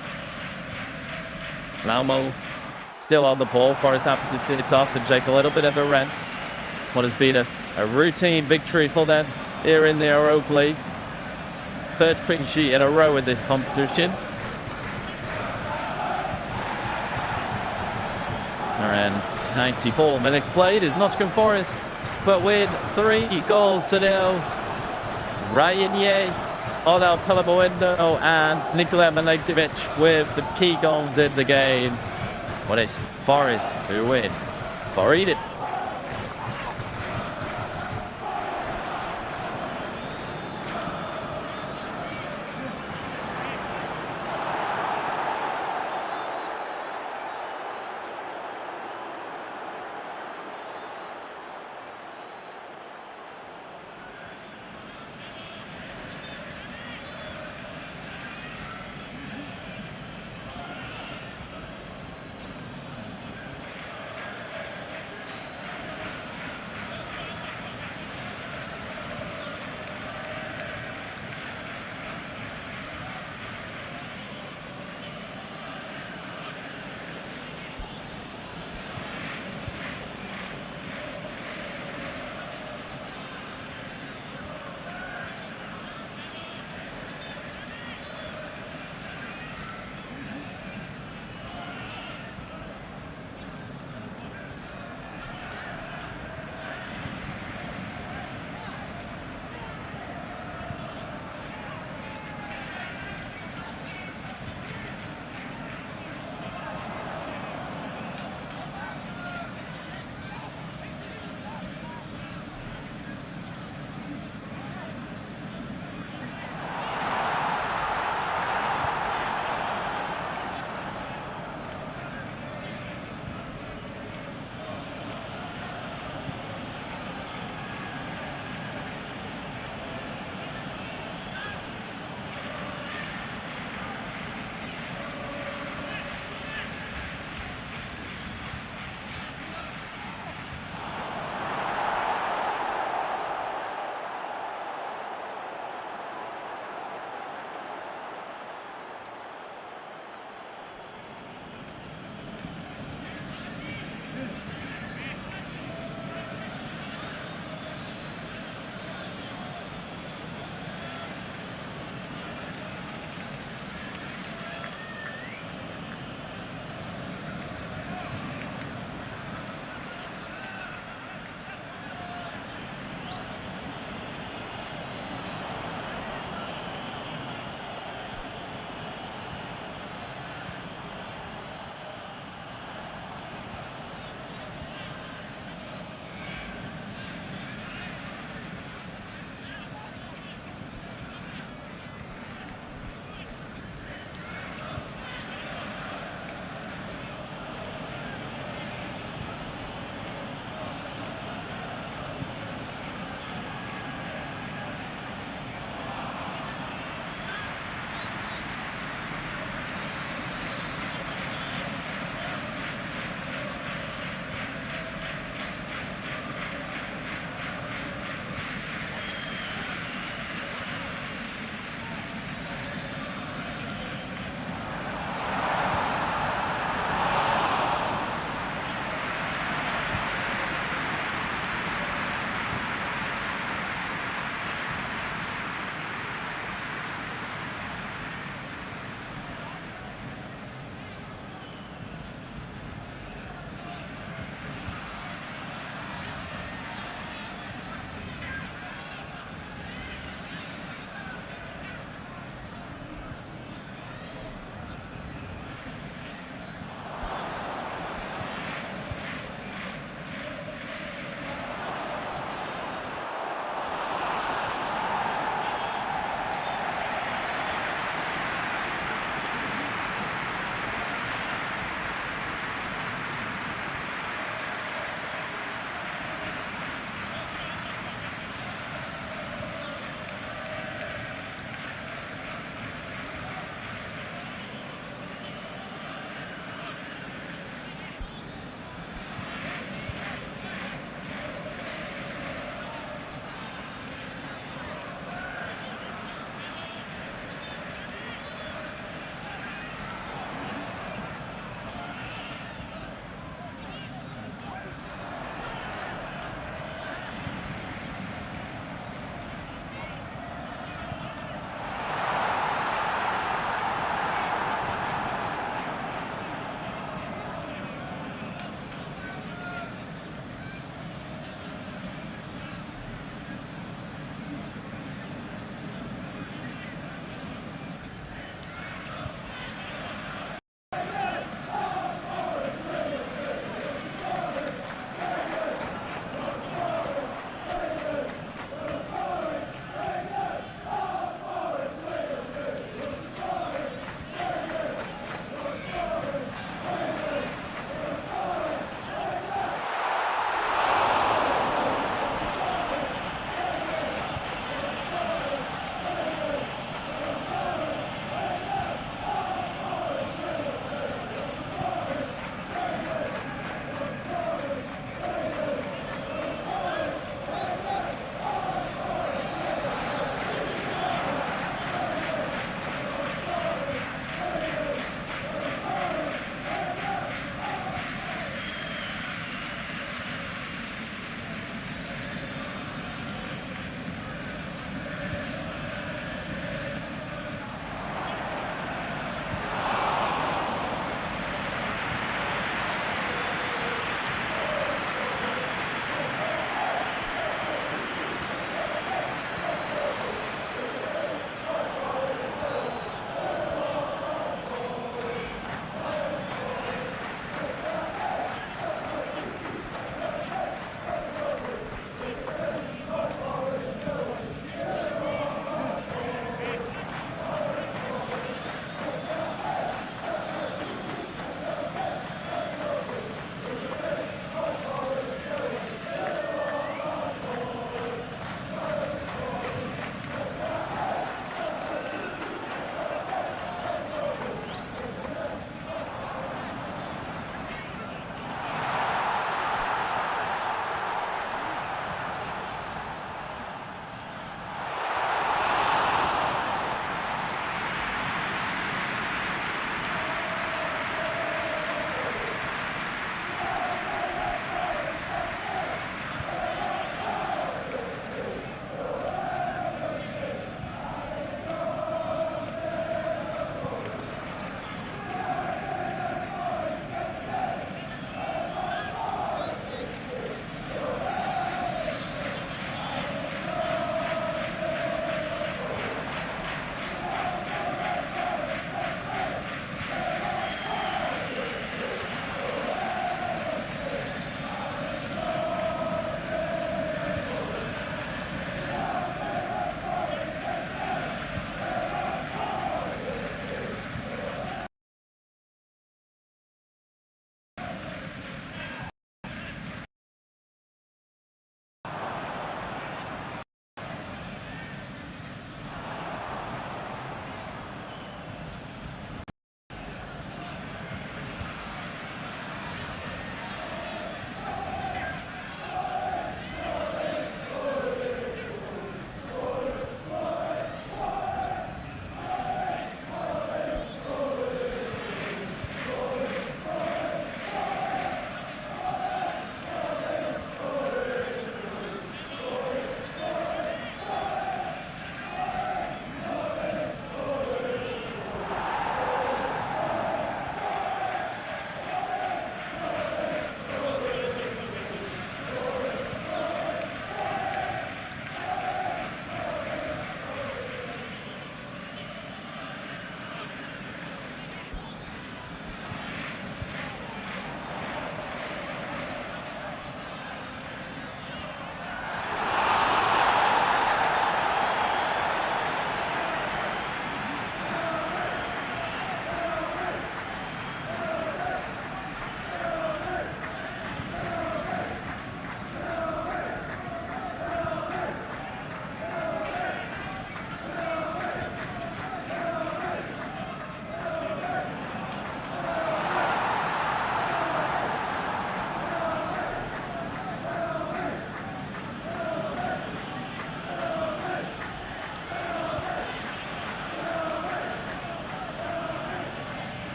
Malmo still on the ball. Forest happy to see it off and take a little bit of a rest. What has been a routine victory for them here in the Europa League. Third clean sheet in a row in this competition. Around 94 minutes played is Nottingham Forest, but with 3-0. Ryan Yates, Odell Pelabowendo and Nikola Milenkovic with the key goals in the game. But it's Forest who win. For Eden.